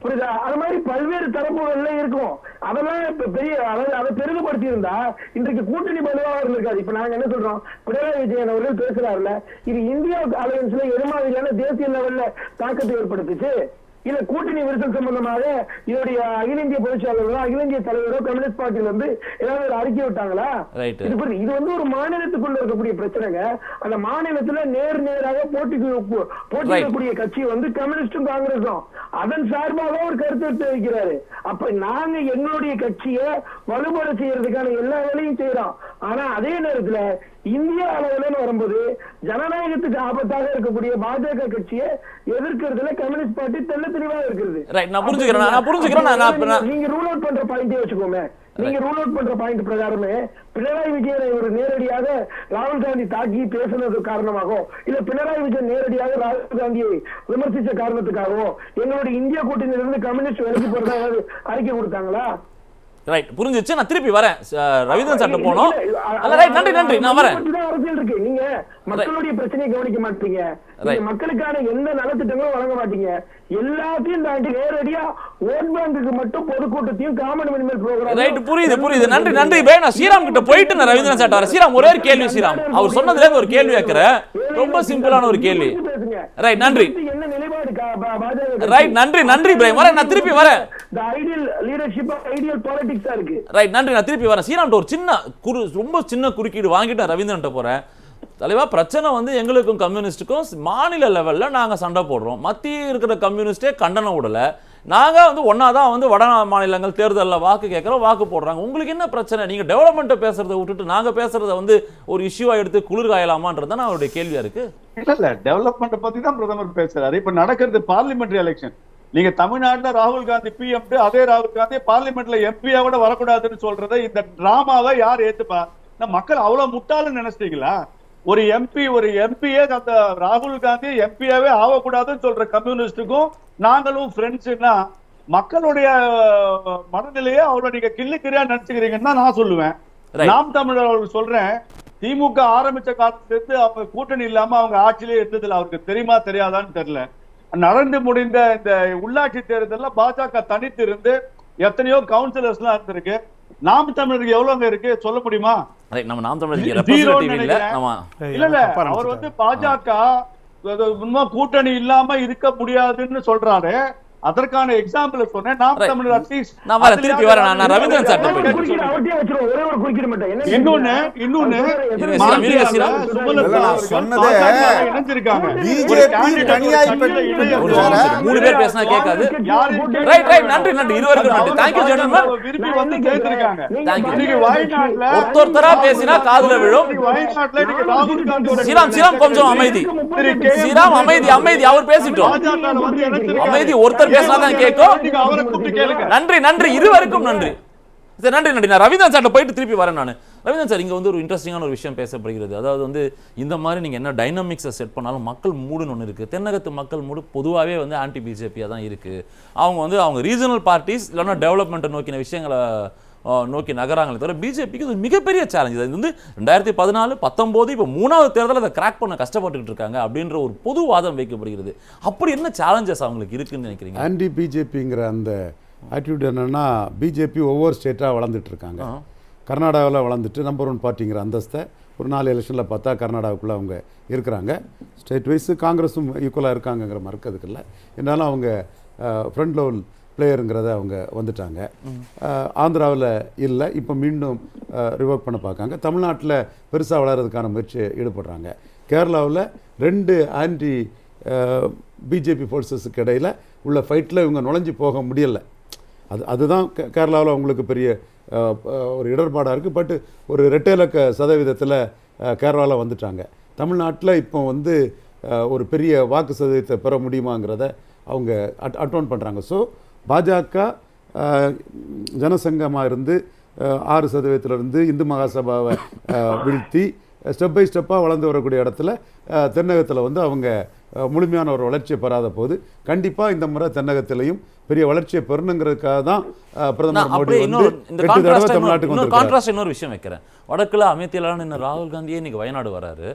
புரியுதா? அது மாதிரி பல்வேறு தரப்புகள்ல இருக்கும். அதெல்லாம் இப்ப பெரிய அதை பெருமைப்படுத்தி இருந்தா இன்றைக்கு கூட்டணி பலவாக இருந்திருக்காது. இப்ப நாங்க என்ன சொல்றோம், பினராயி விஜயன் அவர்கள் பேசுறாருல, இது இந்தியா அலையன்ஸ்ல எது மாதிரியான தேசிய லெவல்ல தாக்கத்தை ஏற்படுத்துச்சு? இல்ல கூட்டணி விரிசல் சம்பந்தமாக இதோடைய அகில இந்திய பொதுச்செயலாளர்களோ அகில இந்திய தலைவரோ கம்யூனிஸ்ட் பார்ட்டியில இருந்து ஏதாவது ஒரு அறிக்கை விட்டாங்களா? இது வந்து ஒரு மாநிலத்துக்குள்ள இருக்கக்கூடிய பிரச்சனைங்க. அந்த மாநிலத்துல நேராக போட்டியிடக்கூடிய கட்சி வந்து கம்யூனிஸ்டும் காங்கிரஸும் அதன் சார்பாக ஒரு கருத்து தெரிவிக்கிறாரு. அப்ப நாங்க எங்களுடைய கட்சியை வலுப்பட செய்யறதுக்கான எல்லா வேலையும் செய்யறோம். ஆனா அதே நேரத்துல இந்திய அளவுல வரும்போது ஜனநாயகத்துக்கு ஆபத்தாக இருக்கக்கூடிய பாஜக கட்சியை எதிர்க்கிறதுல கம்யூனிஸ்ட் பார்ட்டி தெல்ல தெளிவாக இருக்கிறது. நீங்க ரூல் அவுட் பண்ற பாயிண்டே வச்சுக்கோமே. நீங்க ரூல் அவுட் பண்ற பாயிண்ட் பிரகாரமே பினராயி விஜயனை ஒரு நேரடியாக ராகுல் காந்தி தாக்கி பேசுனது காரணமாகவோ இல்ல பினராயி விஜயன் நேரடியாக ராகுல் காந்தியை விமர்சிச்ச காரணத்துக்காகவோ எங்களுடைய இந்திய கூட்டணியிலிருந்து கம்யூனிஸ்ட் விலகி போறதா அறிக்கை கொடுத்தாங்களா? ரைட், புரிஞ்சிச்சு. நான் திருப்பி வரேன். ரவீந்திரன் சார்ட்ட போனோம். ரைட், நன்றி நன்றி. நான் வரேன். அரசியல் இருக்கு. நீங்க மக்களுடைய பிரச்சனையை கவனிக்க மாட்டீங்க, மக்களுக்கான எந்த நலத்திட்டங்களும் வழங்க மாட்டீங்க. எல்லாத்தையும் தாண்டி நேரடியா ஓட் பேங்குக்கு மட்டும் பொதுக்கூட்டத்தையும் காமன் மினிமல் ப்ரோகிராம். ரைட், புரியுது. நன்றி நன்றி. நான் ஸ்ரீராம் கிட்ட போயிட்டு நான் ரவீந்திரன் சார்ட்ட வரேன். ஸ்ரீராம், ஒரே ஒரு கேள்வி. ஸ்ரீராம் அவர் சொன்னதுல இருந்து ஒரு கேள்வி கேட்கிறேன், ரொம்ப சிம்பிளான ஒரு கேள்வி. ரைட், நன்றி. என்ன நிலைப்பாடு ரைட், நன்றி இப்ராஹிம். வரேன், நான் திருப்பி வரேன். The ideal leadership of ideal பாலிடிக்ஸா இருக்கு. ரைட், நன்றி. நான் திருப்பி வரேன். ஸ்ரீராம் ஒரு சின்ன ரொம்ப சின்ன குறுக்கீடு வாங்கிட்டு நான் ரவீந்திரன்ட்ட போறேன். தலைவா, பிரச்சனை வந்து எங்களுக்கும் கம்யூனிஸ்டுக்கும் மாநில லெவல்ல நாங்க சண்டை போடுறோம். மத்திய இருக்கிற கம்யூனிஸ்டே கண்டனம் விடல. நாங்க வந்து ஒன்னாதான் வந்து வட மாநிலங்கள் தேர்தலில் வாக்கு கேட்கிறோம், வாக்கு போடுறாங்க. உங்களுக்கு என்ன பிரச்சனை? நீங்க டெவலப்மெண்ட்டை பேசுறதை விட்டுட்டு நாங்க பேசுறத வந்து ஒரு இஷ்யூவா எடுத்து குளிர் காயலாமான்றது தான் அவருடைய கேள்வியா இருக்கு. இல்ல டெவலப்மெண்ட் பத்தி தான் பிரதமர் பேசுறாரு. இப்ப நடக்கிறது பார்லிமெண்டரி எலெக்ஷன். நீங்க தமிழ்நாட்டுல ராகுல் காந்தி பிஎம், அதே ராகுல் காந்தி பார்லிமெண்ட்ல எம்பியா கூட வரக்கூடாதுன்னு சொல்றதை இந்த டிராமாவை யார் ஏத்துப்பா? மக்கள் அவ்வளவு முட்டாளுன்னு நினைச்சிட்டீங்களா? ஒரு எம்பியே அந்த ராகுல் காந்தி எம்பியாவே ஆகக்கூடாதுன்னு சொல்ற கம்யூனிஸ்டுக்கும் நாங்களும் ஃப்ரெண்ட்ஸ்னா மக்களுடைய மனநிலையே அவ்வளவு நீங்க கிள்ளுக்கிறியா நினைச்சுக்கிறீங்கன்னு தான் நான் சொல்லுவேன். நாம் தமிழர் அவர்கள் சொல்றேன், திமுக ஆரம்பிச்ச காலத்துல இருந்து அவங்க கூட்டணி இல்லாம அவங்க ஆட்சியிலே இருந்ததுல அவருக்கு தெரியுமா தெரியாதான்னு தெரியல. நடந்து முடிந்த இந்த உள்ளாட்சி தேர்தல்ல பாஜக தனித்து இருந்து எத்தனையோ கவுன்சிலர்ஸ் எல்லாம் இருந்திருக்கு. நாம் தமிழருக்கு எவ்வளவுங்க இருக்கு சொல்ல முடியுமா? நம்ம நாம் தமிழருக்கு இல்ல அவர் வந்து பாஜக கூட்டணி இல்லாம இருக்க முடியாதுன்னு சொல்றாரு. அதற்கான எக்ஸாம்பிள் சொன்னேன். நாம் Right. தமிழர் அட்லீஸ்ட் நான் வரேன், திருப்பி வரேன். நான் ரவீந்திரன் சார்ட்ட போயிட்டு இன்னொன்னு இருங்க, ஸ்ரீராம். சுமலதா நான் அவர்கள் சொன்னதே பாஜகவில் இணைஞ்சிருக்காங்க. BJP ஒரு candidate தனியாய் ஒரு கட்சியில இணைய ஒரு போறாரு. நிமிஷம். 3 பேர் பேசினா கேட்காது. யாரையும் கேட்க ரைட் ரைட் நன்றி நன்றி இருவருக்கும் நன்றி. Thank you gentleman. விரும்பி வந்து சேர்த்திருக்காங்க. Thank you. இன்னைக்கு வயநாட்டுல ஒருத்தரா பேசினா காதுல விழும். இன்னைக்கு வயநாட்டுல இன்னைக்கு ராகுல் காந்தியோட ஸ்ரீராம் கொஞ்சம் அமைதி. ஸ்ரீராம் அமைதி அவர் பேசிட்டோம். பாஜகல வந்து இணைச்சிருக்காங்க. அமைதி, ஒருத்தர் பேசினாதான் கேட்கும். நீங்க அவரை கூப்பிட்டு கேளுங்க. நன்றி இருவருக்கும் நன்றி. சரி நன்றி. நான் ரவீந்திரன் சார்ட்ட போயிட்டு திருப்பி வரேன். நான் ரவீந்திரன் சார், இங்க வந்து ஒரு இன்ட்ரெஸ்டிங்கான ஒரு விஷயம் பேசப்படுகிறது. அதாவது வந்து இந்த மாதிரி நீங்க என்ன டைனமிக்ஸை செட் பண்ணாலும் மக்கள் மூடுன்னு ஒன்று இருக்கு. தென்னகத்து மக்கள் மூடு பொதுவாகவே வந்து ஆன்டி பிஜேபியாக தான் இருக்கு. அவங்க ரீஜனல் பார்ட்டிஸ் இல்லைன்னா டெவலப்மெண்ட்டை நோக்கின விஷயங்களை நோக்கி நகராங்களே தவிர பிஜேபிக்கு இது மிகப்பெரிய சேலஞ்ச். இது வந்து 2014, 19 இப்போ 3வது தேர்தலில் அதை கிராக் பண்ண கஷ்டப்பட்டுக்கிட்டு இருக்காங்க அப்படின்ற ஒரு பொது வாதம் வைக்கப்படுகிறது. அப்படி என்ன சேலஞ்சஸ் அவங்களுக்கு இருக்குன்னு நினைக்கிறீங்க? ஆன்டி பிஜேபிங்கிற அந்த ஆட்டிடியூட் என்னன்னா, பிஜேபி ஒவ்வொரு ஸ்டேட்டாக வளர்ந்துட்டு இருக்காங்க. கர்நாடகாவில் வளர்ந்துட்டு நம்பர் 1 பார்ட்டிங்கிற அந்தஸ்தை ஒரு 4 எலெக்ஷனில் பார்த்தா கர்நாடகாவுக்குள்ளே அவங்க இருக்கிறாங்க. ஸ்டேட் வைஸு காங்கிரஸும் ஈக்குவலாக இருக்காங்கங்கிற மறுக்கிறதுக்கு இல்லை. இருந்தாலும் அவங்க ஃப்ரண்ட் லெவல் பிளேயருங்கிறத அவங்க வந்துட்டாங்க. ஆந்திராவில் இல்லை, இப்போ மீண்டும் ரிவோக் பண்ண பார்க்காங்க. தமிழ்நாட்டில் பெருசாக வளர்கிறதுக்கான முயற்சி ஈடுபடுறாங்க. கேரளாவில் 2 ஆன்டி பிஜேபி ஃபோர்ஸஸுக்கு இடையில் உள்ள ஃபைட்டில் இவங்க நுழைஞ்சு போக முடியலை. அதுதான் கேரளாவில் அவங்களுக்கு பெரிய ஒரு இடர்பாடாக இருக்குது. பட் ஒரு 2 இலக்க சதவீதத்தில் கேரளாவில் வந்துட்டாங்க. தமிழ்நாட்டில் இப்போ வந்து ஒரு பெரிய வாக்கு சதவீதத்தை பெற முடியுமாங்கிறத அவங்க அட்டோன் பண்ணுறாங்க. ஸோ பாஜக ஜனசங்கமாக இருந்து 6% இந்து மகாசபாவை வீழ்த்தி ஸ்டெப் பை ஸ்டெப்பாக வளர்ந்து வரக்கூடிய இடத்துல தென்னகத்தில் வந்து அவங்க முழுமையான ஒரு வளர்ச்சியை பெறாத போது கண்டிப்பாக இந்த முறை தென்னகத்திலையும் பெரிய வளர்ச்சியை பெறணுங்கிறதுக்காக தான் பிரதமர் மோடி வந்து 8 தடவை தமிழ்நாட்டுக்கு வந்து இன்னொரு விஷயம் வைக்கிறேன். வடக்குல அமைதியிலான இன்னும் ராகுல் காந்தியே இன்னைக்கு வயநாடு வராரு.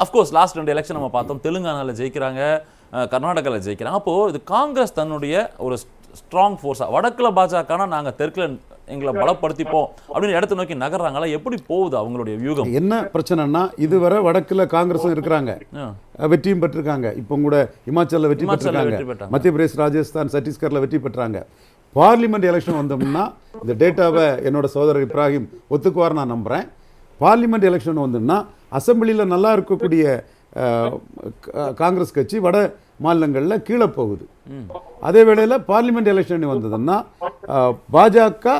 அஃப்கோர்ஸ் லாஸ்ட் 2 எலெக்ஷன் நம்ம பார்த்தோம். தெலுங்கானாவில் ஜெயிக்கிறாங்க, கர்நாடகாவில் ஜெயிக்கிறாங்க. அப்போது இது காங்கிரஸ் தன்னுடைய ஒரு ஸ்ட்ராங் ஃபோர்ஸாக வடக்குல பாஜகனா நாங்கள் தெற்குல எங்களை பலப்படுத்திப்போம் அப்படின்னு இடத்தை நோக்கி நகர்றாங்களா? எப்படி போகுது அவங்களுடைய வியூகம்? என்ன பிரச்சனைனா, இதுவரை வடக்கில் காங்கிரஸும் இருக்கிறாங்க, வெற்றியும் பெற்றிருக்காங்க. இப்போ கூட இமாச்சலில் வெற்றி பெற்றிருக்காங்க, மத்திய பிரதேஷ், ராஜஸ்தான், சத்தீஸ்கரில் வெற்றி பெற்றாங்க. பார்லிமெண்ட் எலெக்ஷன் வந்தோம்னா இந்த டேட்டாவை என்னோட சகோதரர் இப்ராஹிம் ஒத்துக்குவார் நான் நம்புகிறேன். பார்லிமெண்ட் எலெக்ஷன் வந்துன்னா அசம்பிளியில் நல்லா இருக்கக்கூடிய காங்கிரஸ் கட்சி வட மாநிலங்களில் கீழே போகுது. அதே வேளையில் பார்லிமெண்ட் எலெக்ஷன் வந்ததுன்னா பாஜக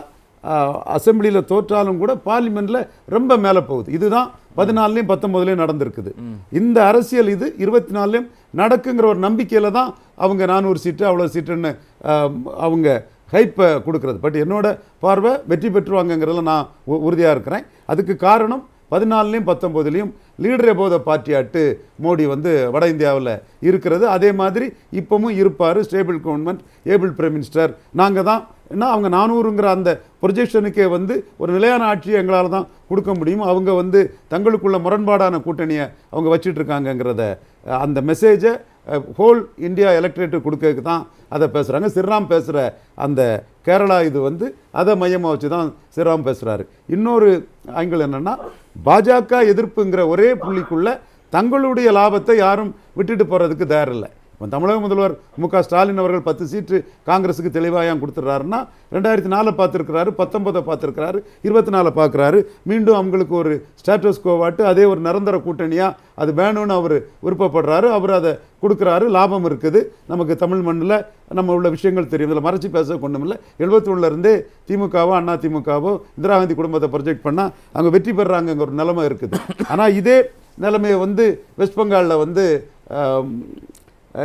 அசம்பிளியில் தோற்றாலும் கூட பார்லிமெண்ட்டில் ரொம்ப மேலே போகுது. இதுதான் 14லையும் 19லையும் நடந்திருக்குது. இந்த அரசியல் இது 24லையும் நடக்குங்கிற ஒரு நம்பிக்கையில் தான் அவங்க 400 சீட்டு அவ்வளோ சீட்டுன்னு அவங்க ஹைப்பை கொடுக்கறது. பட் என்னோட பார்வை வெற்றி பெற்றுவாங்கங்கிறதுல நான் உறுதியாக இருக்கிறேன். அதுக்கு காரணம் 14லையும் 19லையும் லீடர் எபோத பார்ட்டியாட்டு மோடி வந்து வட இந்தியாவில் இருக்கிறது. அதே மாதிரி இப்போவும் இருப்பார். Stable government, able prime minister நாங்கள் தான். ஏன்னா அவங்க 400ங்கிற அந்த ப்ரொஜெக்ஷனுக்கே வந்து ஒரு நிலையான ஆட்சியை எங்களால் தான் கொடுக்க முடியும். அவங்க வந்து தங்களுக்குள்ள முரண்பாடான கூட்டணியை அவங்க வச்சுட்டு இருக்காங்கங்கிறத அந்த மெசேஜை ஹோல் இந்தியா எலக்ட்ரேட்டு கொடுக்கறதுக்கு தான் அதை பேசுகிறாங்க. ஸ்ரீராம் பேசுகிற அந்த கேரளா இது வந்து அதை மையமாக வச்சு தான் ஸ்ரீராம் பேசுகிறாரு. இன்னொரு ஆங்கிள் என்னென்னா, பாஜக எதிர்ப்புங்கிற ஒரே புள்ளிக்குள்ளே தங்களுடைய லாபத்தை யாரும் விட்டுட்டு போகிறதுக்கு தயாரில்லை. இப்போ தமிழக முதல்வர் மு.க. ஸ்டாலின் அவர்கள் 10 சீட்டு காங்கிரஸுக்கு தெளிவாக கொடுத்துட்றாருன்னா 2004 பார்த்துருக்கிறாரு, 19 பார்த்துருக்கிறாரு, 24 பார்க்குறாரு. மீண்டும் அவங்களுக்கு ஒரு ஸ்டேட்டஸ் கோவாட்டு அதே ஒரு நிரந்தர கூட்டணியாக அது வேணும்னு அவர் விருப்பப்படுறாரு. அவர் அதை கொடுக்குறாரு. லாபம் இருக்குது. நமக்கு தமிழ் மண்ணில் நம்ம உள்ள விஷயங்கள் தெரியும். இதில் மறைச்சி பேச கொண்டுமில்லை. 71லேருந்தே திமுகவோ அண்ணா திமுகவோ இந்திரா காந்தி குடும்பத்தை ப்ரொஜெக்ட் பண்ணால் அவங்க வெற்றி பெறாங்கங்கிற ஒரு நிலைமை இருக்குது. ஆனால் இதே நிலைமையை வந்து வெஸ்ட் பெங்காலில் வந்து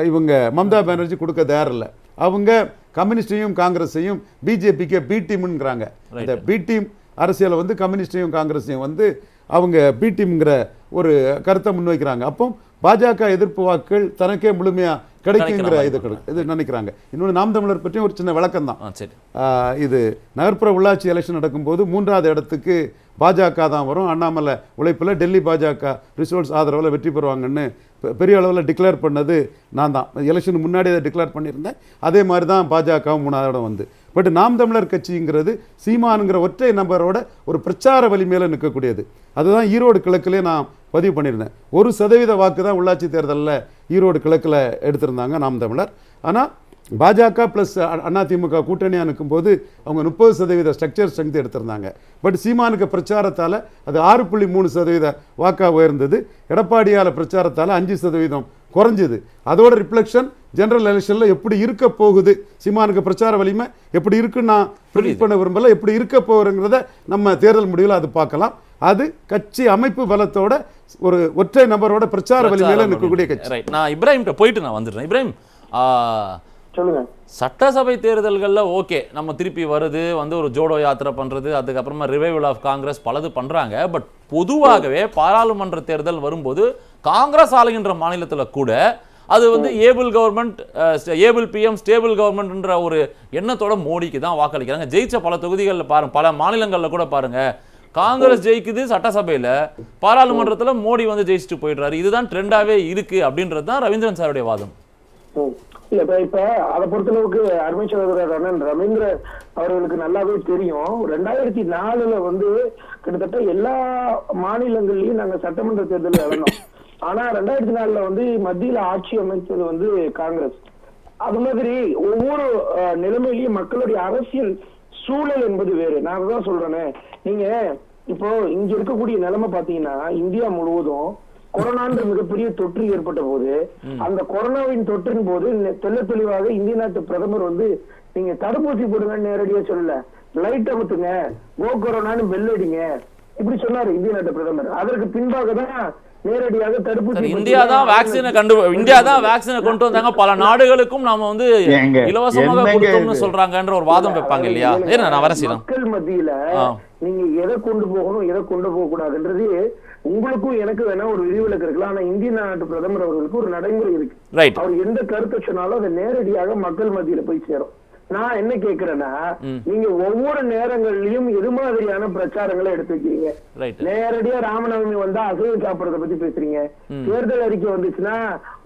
இவங்க மம்தா பானர்ஜி கொடுக்க தயாரில்லை. அவங்க கம்யூனிஸ்டையும் காங்கிரஸையும் பிஜேபிக்கு பி டீம்ங்கிறாங்க. இந்த பி டீம் அரசியலை வந்து கம்யூனிஸ்டையும் காங்கிரஸையும் வந்து அவங்க பி டீம்ங்கிற ஒரு கருத்தை முன்வைக்கிறாங்க. அப்போ பாஜக எதிர்ப்பு வாக்குகள் தனக்கே முழுமையாக கிடைக்குங்கிற இது நினைக்கிறாங்க. இன்னொன்று நாம் தமிழர் பற்றியும் ஒரு சின்ன விளக்கம் தான். இது நகர்ப்புற உள்ளாட்சி எலெக்ஷன் நடக்கும்போது 3வது இடத்துக்கு பாஜக தான் வரும். அண்ணாமலை உழைப்பில் டெல்லி பாஜக ரிசல்ட்ஸ் ஆதரவில் வெற்றி பெறுவாங்கன்னு பெரிய அளவில் டிக்ளேர் பண்ணது நான் தான். எலெக்ஷனுக்கு முன்னாடி அதை டிக்ளேர் பண்ணியிருந்தேன். அதே மாதிரி தான் பாஜகவும் 3வது இடம் வந்து. பட் நாம் தமிழர் கட்சிங்கிறது சீமானுங்கிற ஒற்றை நபரோட ஒரு பிரச்சார வலிமையில் நிற்கக்கூடியது. அதுதான் ஈரோடு கிழக்கிலே நான் பதிவு பண்ணியிருந்தேன். 1% வாக்கு தான் உள்ளாட்சி தேர்தலில் ஈரோடு கிழக்கில் எடுத்திருந்தாங்க நாம் தமிழர். ஆனால் பாஜக ப்ளஸ் அதிமுக கூட்டணியாக நிற்கும்போது அவங்க 30% ஸ்ட்ரக்சர் ஸ்ட்ரென்த் எடுத்திருந்தாங்க. பட் சீமானுக்கு பிரச்சாரத்தால் அது 6.3% வாக்காக உயர்ந்தது. எடப்பாடியால் பிரச்சாரத்தால் 5% குறைஞ்சிது. அதோட ரிஃப்ளெக்ஷன் ஜெனரல் எலெக்ஷனில் எப்படி இருக்க போகுது, சீமானுக்கு பிரச்சார வலிமை எப்படி இருக்குன்னு நான் ப்ரிடிக்ட் பண்ண விரும்பல. எப்படி இருக்க போகிறங்கிறத நம்ம தேர்தல் முடிவில் அது பார்க்கலாம். அது கட்சி அமைப்பு பலத்தோட ஒரு ஒற்றை நபரோட பிரச்சார வலிமையில நிற்கக்கூடிய கட்சி. நான் இப்ராஹிம்கிட்ட போயிட்டு நான் வந்துடுறேன். இப்ராஹிம், சொல்லுங்க. சட்டசபை தேர்தல்களில் ஓகே நம்ம திருப்பி வருது வந்து ஒரு ஜோடோ யாத்திரை பண்ணுறது, அதுக்கப்புறமா ரிவைவல் ஆஃப் காங்கிரஸ் பலது பண்ணுறாங்க. பட் பொதுவாகவே பாராளுமன்ற தேர்தல் வரும்போது காங்கிரஸ் ஆளுகின்ற மாநிலத்தில் கூட அது வந்து able government, able PM, stable கவர்மெண்ட்ன்ற ஒரு எண்ணத்தோட மோடிக்கு தான் வாக்களிக்கிறாங்க. ஜெயிச்ச பல தொகுதிகளில் பாருங்க, பல மாநிலங்களில் கூட பாருங்க, காங்கிரஸ் ஜெயிக்குது சட்டசபையில், பாராளுமன்றத்தில் மோடி வந்து ஜெயிச்சுட்டு போயிடுறாரு. இதுதான் ட்ரெண்டாவே இருக்கு அப்படின்றது தான் ரவீந்திரன் சாருடைய வாதம். இல்ல இப்ப அதை பொறுத்தளவுக்கு அருமை சகோதரர் அண்ணன் ரவீந்திர அவர்களுக்கு நல்லாவே தெரியும். 2004 வந்து கிட்டத்தட்ட எல்லா மாநிலங்கள்லயும் நாங்க சட்டமன்ற தேர்தல் இழந்தோம். ஆனா 2004 வந்து மத்தியில ஆட்சி அமைச்சது வந்து காங்கிரஸ். அது மாதிரி ஒவ்வொரு நிலைமையிலையும் மக்களுடைய அரசியல் சூழல் என்பது வேறு. நான் தான் சொல்றேனே, நீங்க இப்போ இங்க இருக்கக்கூடிய நிலைமை பாத்தீங்கன்னா இந்தியா முழுவதும் கொரோனான்ற மிகப்பெரிய தொற்று ஏற்பட்ட போது அந்த கொரோனாவின் தொற்றின் போது தெல்ல தெளிவாக இந்திய நாட்டு பிரதமர் வந்து நீங்க தடுப்பூசி போடுங்கன்னு நேரடியா சொல்லல, லைட் அமுத்துங்க, கோ கொரோனான்னு பெல் அடிங்க, இப்படி சொன்னாரு இந்திய நாட்டு பிரதமர். அதற்கு பின்பாக தான் நேரடியாக தடுப்பூசி இந்தியா தான் வேக்சினை கொண்டு வந்தாங்க. பல நாடுகளுக்கும் நாம வந்து இலவசமாக கொடுத்தோம்னு சொல்றாங்கன்ற ஒரு வாதம் வைப்பாங்க இல்லையா? நான் வரேன். மக்கள் மத்தியில நீங்க எதை கொண்டு போகணும் எதை கொண்டு போக கூடாதுன்றது உங்களுக்கும் எனக்கு வேணா ஒரு விதிவிலக்கு இருக்கலாம். ஆனா இந்திய நாட்டு பிரதமர் அவர்களுக்கு ஒரு நடைமுறை இருக்கு. அவர் எந்த கருத்தை சொன்னாலும் அதை நேரடியாக மக்கள் மத்தியில போய் சேரும். நான் என்ன கேக்குறேன்னா, நீங்க ஒவ்வொரு நேரங்கள்லயும் எது மாதிரியான பிரச்சாரங்களை எடுத்து வைக்கிறீங்க? நேரடியா ராமநவமி வந்தா அசைவம் சாப்பிடறத பத்தி பேசுறீங்க, தேர்தல் அறிக்கை வந்துச்சுன்னா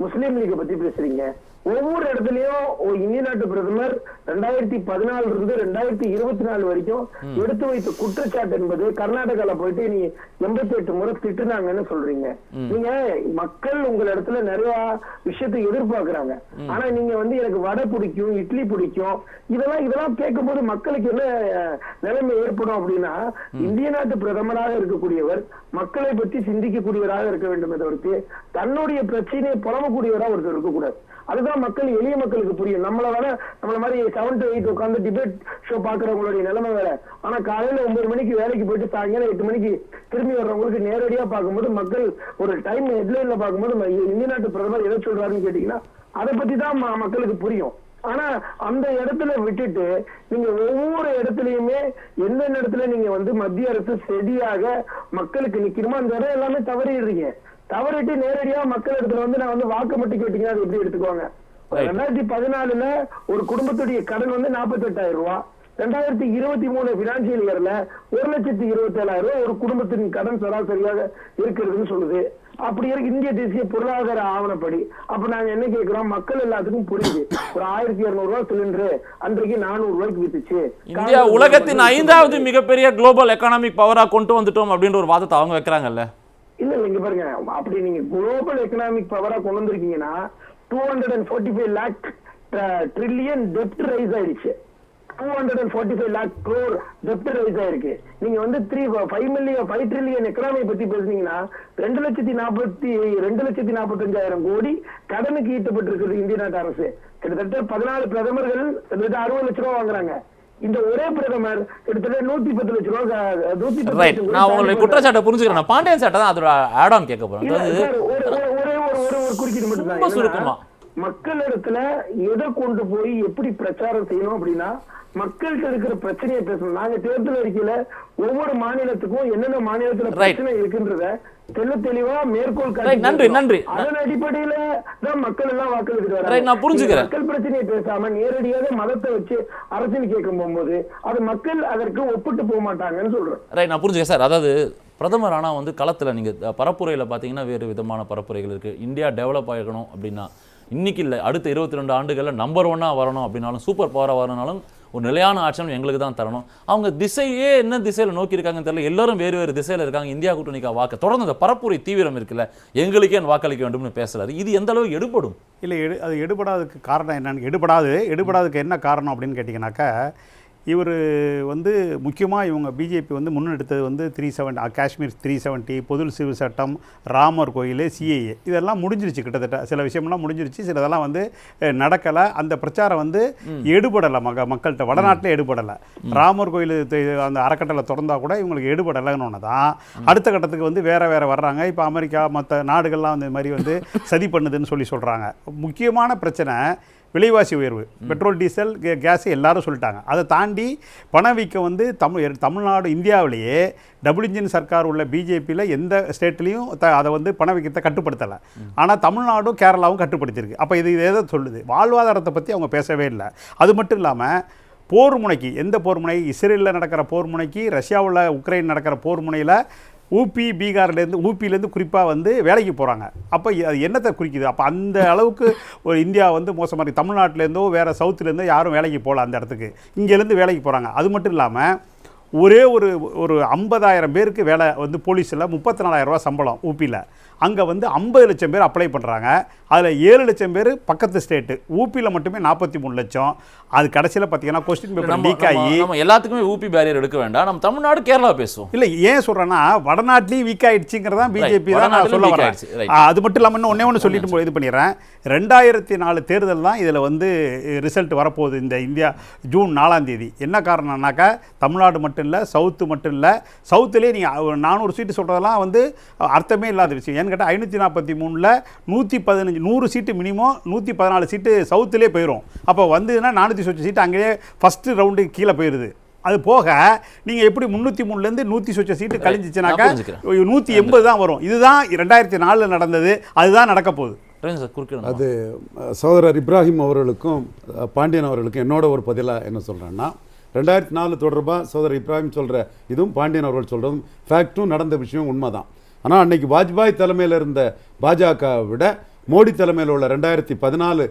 முஸ்லீம் லீக் பத்தி பேசுறீங்க. ஒவ்வொரு இடத்துலயும் இந்திய நாட்டு பிரதமர் 2014 இருந்து 2024 வரைக்கும் எடுத்து வைத்த குற்றச்சாட்டு என்பது கர்நாடகால போயிட்டு நீ 88 முறை திட்டுனாங்கன்னு சொல்றீங்க. நீங்க மக்கள் உங்க இடத்துல நிறைய விஷயத்தை எதிர்பார்க்கிறாங்க. ஆனா நீங்க வந்து எனக்கு வடை பிடிக்கும், இட்லி பிடிக்கும், இதெல்லாம் கேட்கும் போது மக்களுக்கு என்ன நிலைமை ஏற்படும் அப்படின்னா, இந்திய நாட்டு பிரதமராக இருக்கக்கூடியவர் மக்களை பற்றி சிந்திக்கக்கூடியவராக இருக்க வேண்டுமே தவிர்த்து தன்னுடைய பிரச்சனையை புலம்பக்கூடியவராக ஒருத்தர் இருக்கக்கூடாது. அதுதான் மக்கள், எளிய மக்களுக்கு புரியும். நம்மள மாதிரி 7 to 8 உட்காந்து டிபேட் ஷோ பாக்குறவங்களுடைய நிலைமை வேற. ஆனா காலையில 9 மணிக்கு வேலைக்கு போயிட்டு சாயங்காலம் 8 மணிக்கு திரும்பி வர்றவங்களுக்கு நேரடியா பார்க்கும்போது மக்கள் ஒரு டைம் ஹெட்லைன்ல பார்க்கும்போது இந்திய நாட்டு பிரதமர் எதை சொல்றாருன்னு கேட்டீங்கன்னா அதை பத்தி தான் மக்களுக்கு புரியும். ஆனா அந்த இடத்துல விட்டுட்டு நீங்க ஒவ்வொரு இடத்துலயுமே எந்தெந்த இடத்துல நீங்க வந்து மத்திய அரசு சரியாக மக்களுக்கு நிக்கணுமோ அந்த இடம் எல்லாமே தவறிடுறீங்க. தவறிட்டு நேரடியா மக்கள் இடத்துல வந்து நான் வந்து வாக்கு மட்டும் கேட்டீங்கன்னா அது எப்படி எடுத்துக்குவாங்க? 2014 ஒரு குடும்பத்துடைய கடன் வந்து 48,000 ரூபாய், 2023 பினான்சியல் இயர்ல 1,27,000 ஒரு குடும்பத்தின் கடன் சராசரியாக இருக்கிறதுன்னு சொல்லுது. அப்படி இருக்கு இந்திய தேசிய பொருளாதார ஆவணப்படி. அப்ப நாங்க என்ன கேட்கிறோம், மக்கள் எல்லாத்துக்கும் புரியுது. ஒரு 1,200 ரூபாய் சிலிண்டர் அன்றைக்கு 400 ரூபாய்க்கு வித்துச்சு. இந்தியா உலகத்தின் 5வது மிகப்பெரிய குளோபல் எக்கனாமிக் பவரா கொண்டு வந்துட்டோம் அப்படின்ற ஒரு வாதத்தை அவங்க வைக்கிறாங்கல்ல. இல்ல இங்க பாருங்க, அப்படி நீங்க குளோபல் எக்கனாமிக் பவரா கொண்டு வந்திருக்கீங்கன்னா 245 lakh trillion டெப்ட் ரைஸ் ஆயிடுச்சு. 245 lakh crore டெப்ட் ரைஸ் ஆயிருக்கு. நீங்க வந்து 5 trillion எக்கனாமி பத்தி பேசுனீங்கன்னா 2,45,000 கோடி கடனுக்கு ஈட்டப்பட்டிருக்கிறது இந்திய நாட்டு அரசு. கிட்டத்தட்ட 14 பிரதமர்கள் கிட்டத்தட்ட 60 லட்சம் ரூபாய் வாங்குறாங்க. இந்த ஒரே பிரதமர் கிட்டத்தட்ட 110 லட்சம் ரூபாய். நான் உங்களுடைய குற்றச்சாட்டை புரிஞ்சுக்கிறேன். பாண்டியன் சாட்டை தான் அதோட ஆட் ஆன் கேட்க போறேன். ஒரு குறுக்கீடு மட்டும் தான். மக்களிடத்துல எதை கொண்டு போய் எப்படி பிரச்சாரம் செய்யணும் அப்படின்னா மக்கள்கிட்ட இருக்கிற பிரச்சனையை பேசணும். நாங்க தேர்தல் அறிக்கையில ஒவ்வொரு மாநிலத்துக்கும் என்னென்ன மாநிலத்துல பிரச்சனை இருக்குன்றத தெளிவா மேற்கோள் நன்றி. அதன் அடிப்படையில தான் மக்கள் எல்லாம் வாக்களித்து வராங்க. நான் புரிஞ்சுக்கிறேன். மக்கள் பிரச்சனையை பேசாம நேரடியாக மதத்தை வச்சு அரசியல் கேட்கும் போகும்போது அது மக்கள் அதற்கு ஒப்பிட்டு போக மாட்டாங்கன்னு சொல்றேன். நான் புரிஞ்சுக்கிறேன் சார். அதாவது பிரதமர் ஆனால் வந்து களத்தில் நீங்கள் பரப்புரையில் பார்த்தீங்கன்னா வேறு விதமான பரப்புரைகள் இருக்குது. இந்தியா டெவலப் ஆகிக்கணும் அப்படின்னா இன்னைக்கு இல்லை, அடுத்த 22 ஆண்டுகளில் நம்பர் 1 வரணும் அப்படின்னாலும், சூப்பர் பவராக வரணும்னாலும் ஒரு நிலையான ஆட்சி எங்களுக்கு தான் தரணும். அவங்க திசையே என்ன திசையில் நோக்கி இருக்காங்கன்னு தெரியல. எல்லாரும் வேறு வேறு திசையில் இருக்காங்க. இந்தியா கூட்டணிக்காக வாக்கு தொடர்ந்து அந்த பரப்புரை தீவிரம் இருக்குல்ல, எங்களுக்கே வாக்களிக்க வேண்டும்னு பேசுறாரு. இது எந்த அளவுக்கு எடுபடும்? இல்லை அது எடுபடாததுக்கு காரணம் என்னன்னு எடுபடாததுக்கு என்ன காரணம் அப்படின்னு கேட்டிங்கனாக்கா, இவர் வந்து முக்கியமாக இவங்க பிஜேபி வந்து முன்னெடுத்தது வந்து 370 காஷ்மீர் 370 பொது சிவில் சட்டம், ராமர் கோயில், சிஏஏ இதெல்லாம் முடிஞ்சிருச்சு. கிட்டத்தட்ட சில விஷயம்லாம் முடிஞ்சிருச்சு, சிலதெல்லாம் வந்து நடக்கலை. அந்த பிரச்சாரம் வந்து எடுபடலை, மக்கள்கிட்ட வடநாட்டில் எடுபடலை. ராமர் கோயில் அந்த அறக்கட்டளை திறந்தா கூட இவங்களுக்கு எடுபடலைன்னு தான் அடுத்த கட்டத்துக்கு வந்து வேறு வர்றாங்க. இப்போ அமெரிக்கா மற்ற நாடுகள்லாம் இந்த மாதிரி வந்து சதி பண்ணுதுன்னு சொல்கிறாங்க. முக்கியமான பிரச்சனை விலைவாசி உயர்வு, பெட்ரோல் டீசல் கேஸு எல்லாரும் சொல்லிட்டாங்க. அதை தாண்டி பணவீக்கம் வந்து தமிழ்நாடு இந்தியாவிலேயே டபுள் இன்ஜின் சர்க்கார் உள்ள பிஜேபியில் எந்த ஸ்டேட்லேயும் அதை வந்து பணவீக்கத்தை கட்டுப்படுத்தலை. ஆனால் தமிழ்நாடும் கேரளாவும் கட்டுப்படுத்தியிருக்கு. அப்போ இது எதை சொல்லுது? வாழ்வாதாரத்தை பற்றி அவங்க பேசவே இல்லை. அது மட்டும் இல்லாமல் போர் முனைக்கு, எந்த போர் முனை, இஸ்ரேலில் நடக்கிற போர் முனைக்கு, ரஷ்யாவில் உக்ரைன் நடக்கிற போர் முனையில் ஊபி ஊபியிலேருந்து குறிப்பாக வந்து வேலைக்கு போகிறாங்க. அப்போ அது என்னத்தை குறிக்குது? அப்போ அந்த அளவுக்கு ஒரு இந்தியா வந்து மோசமாக இருக்குது. தமிழ்நாட்டிலேருந்தோ வேறு சவுத்துலேருந்தோ யாரும் வேலைக்கு போகல அந்த இடத்துக்கு, இங்கேருந்து வேலைக்கு போகிறாங்க. அது மட்டும் இல்லாமல் ஒரே ஒரு 50,000 பேருக்கு வேலை வந்து போலீஸில் 34,000 ரூபா சம்பளம் ஊபியில். அங்கே வந்து 50 லட்சம் பேர் அப்ளை பண்ணுறாங்க. அதில் 7 லட்சம் பேர் பக்கத்து ஸ்டேட்டு. ஊபியில் மட்டுமே 43 லட்சம். அது கடைசியில் பார்த்தீங்கன்னா கொஸ்டின் பேப்பர் லீக் ஆகி எல்லாத்துக்குமே ஊபி பேரியர் எடுக்க வேண்டாம், நம்ம தமிழ்நாடு கேரளா பேசுவோம். இல்லை, ஏன் சொல்கிறேன்னா வடநாட்டிலையும் வீக் ஆகிடுச்சுங்கிறதான் பிஜேபி தான் நான் சொல்ல வரேன். அது மட்டும் இல்லாமல் இன்னும் ஒன்று சொல்லிட்டு இது பண்ணிடுறேன். 2004 தேர்தல் தான் இதில் வந்து ரிசல்ட் வரப்போகுது. இந்த இந்தியா ஜூன் 4ஆம் தேதி. என்ன காரணம்னாக்கா, தமிழ்நாடு மட்டும் இல்லை, சவுத்து மட்டும் இல்லை, சவுத்துலேயே நீங்கள் 400 சீட்டு சொல்கிறதெல்லாம் வந்து அர்த்தமே இல்லாத விஷயம். ஏன்னு கேட்டால் 543ல் 115 100 சீட்டு மினிமம், 114 சீட்டு சவுத்துலேயே போயிடும். அப்போ வந்ததுன்னா 400 சீட்டு அங்கேயே ஃபஸ்ட்டு ரவுண்டு கீழே போயிடுது. அது போக நீங்கள் எப்படி 303லேருந்து 100 சீட்டு கழிஞ்சிச்சுனாக்கா 180 தான் வரும். இதுதான் 2004 நடந்தது, அதுதான் நடக்க போகுது. அது சகோதரர் இப்ராஹிம் அவர்களுக்கும் பாண்டியன் அவர்களுக்கும் என்னோட ஒரு பதிலாக என்ன சொல்கிறேன்னா, 2004 தொடர்பாக சகோதரர் இப்ராஹிம் சொல்கிற இதுவும் பாண்டியன் அவர்கள் சொல்கிறதும் ஃபேக்டும் நடந்த விஷயம் உண்மைதான். ஆனால் அன்னைக்கு வாஜ்பாய் தலைமையில் இருந்த பாஜகவை விட மோடி தலைமையில் உள்ள 2014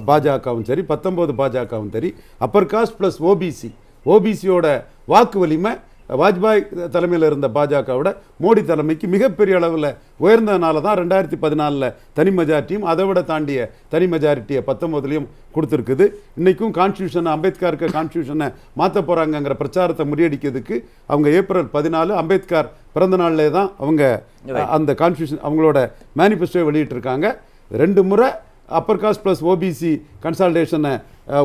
பாஜகவும் சரி, 19 பாஜகவும் சரி, அப்பர் காஸ்ட் ப்ளஸ் ஓபிசியோட வாக்கு வலிமை வாஜ்பாய் தலைமையில் இருந்த பாஜகவோட மோடி தலைமைக்கு மிகப்பெரிய அளவில் உயர்ந்ததுனால தான் 2014 தனி மெஜாரிட்டியும் அதை விட தாண்டிய தனி மெஜாரிட்டியை 19லையும் கொடுத்துருக்குது. இன்றைக்கும் கான்ஸ்டியூஷனை, அம்பேத்கருக்கு கான்ஸ்டியூஷனை மாற்ற போகிறாங்கங்கிற பிரச்சாரத்தை முறியடிக்கிறதுக்கு அவங்க ஏப்ரல் 14 அம்பேத்கர் பிறந்த நாளிலே தான் அவங்க அந்த கான்ஸ்டியூஷன் அவங்களோட மேனிஃபெஸ்டோ வெளியிட்டிருக்காங்க. 2 முறை அப்பர் காஸ்ட் ப்ளஸ் ஓபிசி கன்சால்டேஷனை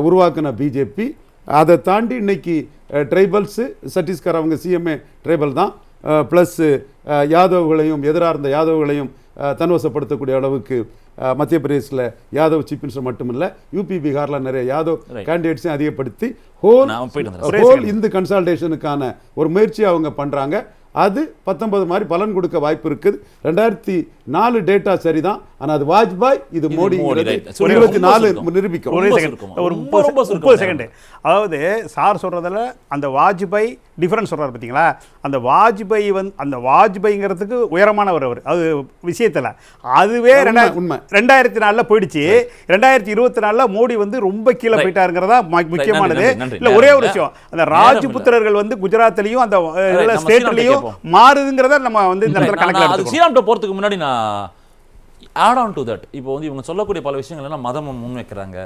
உருவாக்கின பிஜேபி, அதை தாண்டி இன்னைக்கு ட்ரைபல்ஸு, சத்தீஸ்கர் அவங்க சிஎம்ஏ ட்ரைபல் தான், ப்ளஸ் யாதவ்களையும் எதிராக இருந்த யாதவ்களையும் தன்வசப்படுத்தக்கூடிய அளவுக்கு மத்திய பிரதேசில் யாதவ் சீஃப் மினிஸ்டர் மட்டுமில்லை, யூபி பீகாரில் நிறைய யாதவ் கேண்டிடேட்ஸையும் அதிகப்படுத்தி ஹோல் இந்து கன்சால்டேஷனுக்கான ஒரு முயற்சியை அவங்க பண்ணுறாங்க. அது 19 மாதிரி பலன் கொடுக்க வாய்ப்பு இருக்குது. 2004 டேட்டா சரிதான், ஆனால் அது வாஜ்பாய், இது மோடி 24 நிரூபிக்கும். ஒரு 30 செகண்ட். அதாவது சார் சொல்றதுல அந்த வாஜ்பாய் டிஃபரன்ஸ் சொல்றாரு பார்த்தீங்களா, அந்த வாஜ்பாய் வந்து அந்த வாஜ்பாய்ங்கிறதுக்கு உயரமானவர் அவர், அது விஷயத்தில் அதுவே 2004 போயிடுச்சு. 2024 மோடி வந்து ரொம்ப கீழே போயிட்டாருங்கிறதா முக்கியமானது. இல்லை, ஒரே ஒரு விஷயம், அந்த ராஜ்புத்திரர்கள் வந்து குஜராத்லையும் அந்த ஸ்டேட்லையும் மாறுதுங்கிறத நம்ம வந்து இந்த இடத்துல கணக்கில் எடுத்துக்கணும். ஸ்ரீராம்கிட்ட போறதுக்கு முன்னாடி நான் ஆட் ஆன் டு தட், இப்போ வந்து இவங்க சொல்லக்கூடிய பல விஷயங்கள் எல்லாம் மதம் முன்வைக்கிறாங்க,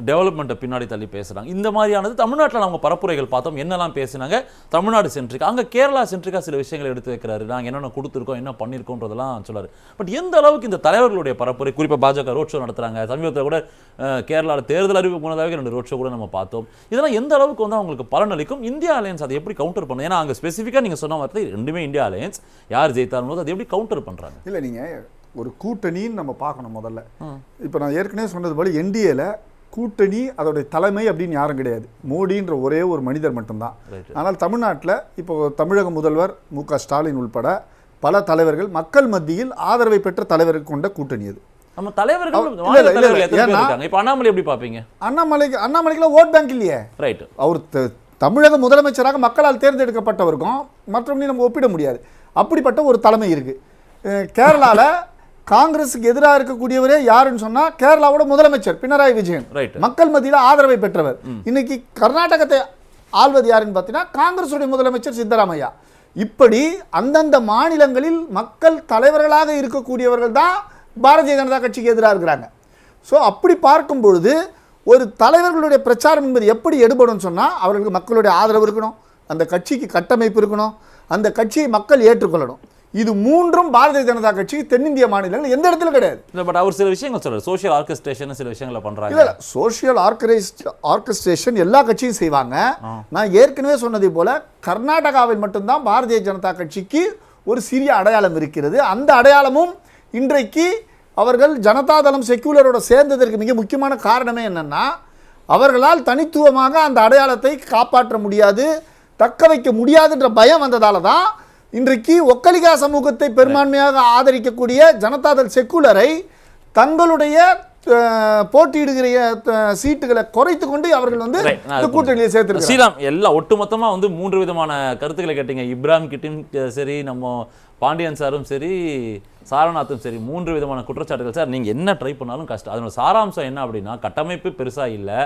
டெவலப்மெண்ட்டை பின்னாடி தள்ளி பேசுகிறாங்க. இந்த மாதிரியானது தமிழ்நாட்டில் நம்ம பரப்புரைகள் பார்த்தோம், என்னெல்லாம் பேசுனாங்க, தமிழ்நாடு சென்ட்ரிக், அங்கே கேரளா சென்ட்ரிக்காக சில விஷயங்களை எடுத்து வைக்கிறாரு, நாங்கள் என்னென்ன கொடுத்துருக்கோம், என்ன பண்ணியிருக்கோன்றதெல்லாம் சொல்லாரு. பட் எந்த அளவுக்கு இந்த தலைவர்களுடைய பரப்புரை, குறிப்பாக பாஜக ரோட் ஷோ நடத்துகிறாங்க, சமீபத்தில் கூட கேரளாவில் தேர்தல் அறிவிப்பு முன்னதாக 2 ரோட் ஷோ கூட நம்ம பார்த்தோம். இதெல்லாம் எந்த அளவுக்கு வந்து அவங்களுக்கு பலனளிக்கும்? இந்தியா அலையன்ஸ் அதை எப்படி கவுண்டர் பண்ணும்? ஏன்னா அங்கே ஸ்பெசிஃபிக்காக நீங்கள் சொன்ன மாதிரி 2மே இந்தியா அலையன்ஸ், யார் ஜெயித்தாலும் போது அதை எப்படி கவுண்டர் பண்ணுறாங்க? இல்லை, நீங்கள் ஒரு கூட்டணின்னு நம்ம பார்க்கணும் முதல்ல. இப்போ நான் ஏற்கனவே சொன்னது போல என்டிஏல கூட்டணி அதோடைய தலைமை அப்படின்னு யாரும் கிடையாது, மோடின்ற ஒரே ஒரு மனிதர் மட்டும்தான். ஆனால் தமிழ்நாட்டில் இப்போ தமிழக முதல்வர் மு.க. ஸ்டாலின் உள்பட பல தலைவர்கள் மக்கள் மத்தியில் ஆதரவை பெற்ற தலைவர்கள் கொண்ட கூட்டணி அது. நம்ம தலைவர்கள் அண்ணாமலை எப்படி பார்ப்பீங்க? அண்ணாமலைக்குலாம் ஓட் பேங்க் இல்லையே. ரைட். அவர் தமிழக முதலமைச்சராக மக்களால் தேர்ந்தெடுக்கப்பட்டவருக்கும் மற்றவங்களையும் நம்ம ஒப்பிட முடியாது. அப்படிப்பட்ட ஒரு தலைமை இருக்கு. கேரளாவில் காங்கிரஸுக்கு எதிராக இருக்கக்கூடியவரே யாருன்னு சொன்னா கேரளாவோட முதலமைச்சர் பினராயி விஜயன், மக்கள் மத்தியில் ஆதரவை பெற்றவர். இன்னைக்கு கர்நாடகத்தை ஆள்வது யாருன்னு பார்த்தீங்கன்னா காங்கிரஸுடைய முதலமைச்சர் சித்தராமையா. இப்படி அந்தந்த மாநிலங்களில் மக்கள் தலைவர்களாக இருக்கக்கூடியவர்கள் தான் பாரதிய ஜனதா கட்சிக்கு எதிராக இருக்கிறாங்க. ஸோ அப்படி பார்க்கும் பொழுது ஒரு தலைவர்களுடைய பிரச்சாரம் என்பது எப்படி எடுபடும் சொன்னால் அவர்களுக்கு மக்களுடைய ஆதரவு இருக்கணும், அந்த கட்சிக்கு கட்டமைப்பு இருக்கணும், அந்த கட்சியை மக்கள் ஏற்றுக்கொள்ளணும். இது மூன்றும் பாரதிய ஜனதா கட்சி தென்னிந்திய மாநிலங்கள் எந்த இடத்துல கிடையாது. பட் அவர் சில விஷயங்கள் சொல்றாரு, சோஷியல் ஆர்கெஸ்ட்ரேஷன் சில விஷயங்களை பண்றாங்க. இல்ல சோஷியல் ஆர்கெஸ்ட்ரேஷன் எல்லா கட்சியும் செய்வாங்க. நான் ஏற்கனவே சொன்னதை போல கர்நாடகாவில் மட்டும்தான் பாரதிய ஜனதா கட்சிக்கு ஒரு சிறிய அடையாளம் இருக்கிறது. அந்த அடையாளமும் இன்றைக்கு அவர்கள் ஜனதாதளம் செக்யூலரோட சேர்ந்ததற்கு மிக முக்கியமான காரணமே என்னன்னா, அவர்களால் தனித்துவமாக அந்த அடையாளத்தை காப்பாற்ற முடியாது, தக்க வைக்க முடியாதுன்ற பயம் வந்ததால தான் இன்றைக்கு ஒக்கலிகா சமூகத்தை பெரும்பான்மையாக ஆதரிக்கக்கூடிய ஜனதாதள் செக்குலரை தங்களுடைய போட்டியிடுகிற சீட்டுகளை குறைத்து கொண்டு அவர்கள் வந்து இந்த கூட்டணியை சேர்த்து. ஸ்ரீராம் எல்லாம் ஒட்டுமொத்தமா வந்து 3 விதமான கருத்துக்களை கேட்டீங்க. இப்ராஹிம் கிட்டும் சரி, நம்ம பாண்டியன் சாரும் சரி, சாரநாத்தும் சரி, 3 விதமான குற்றச்சாட்டுகள். சார் நீங்கள் என்ன ட்ரை பண்ணாலும் கஷ்டம். அதனோட சாராம்சம் என்ன அப்படின்னா, கட்டமைப்பு பெருசாக இல்லை,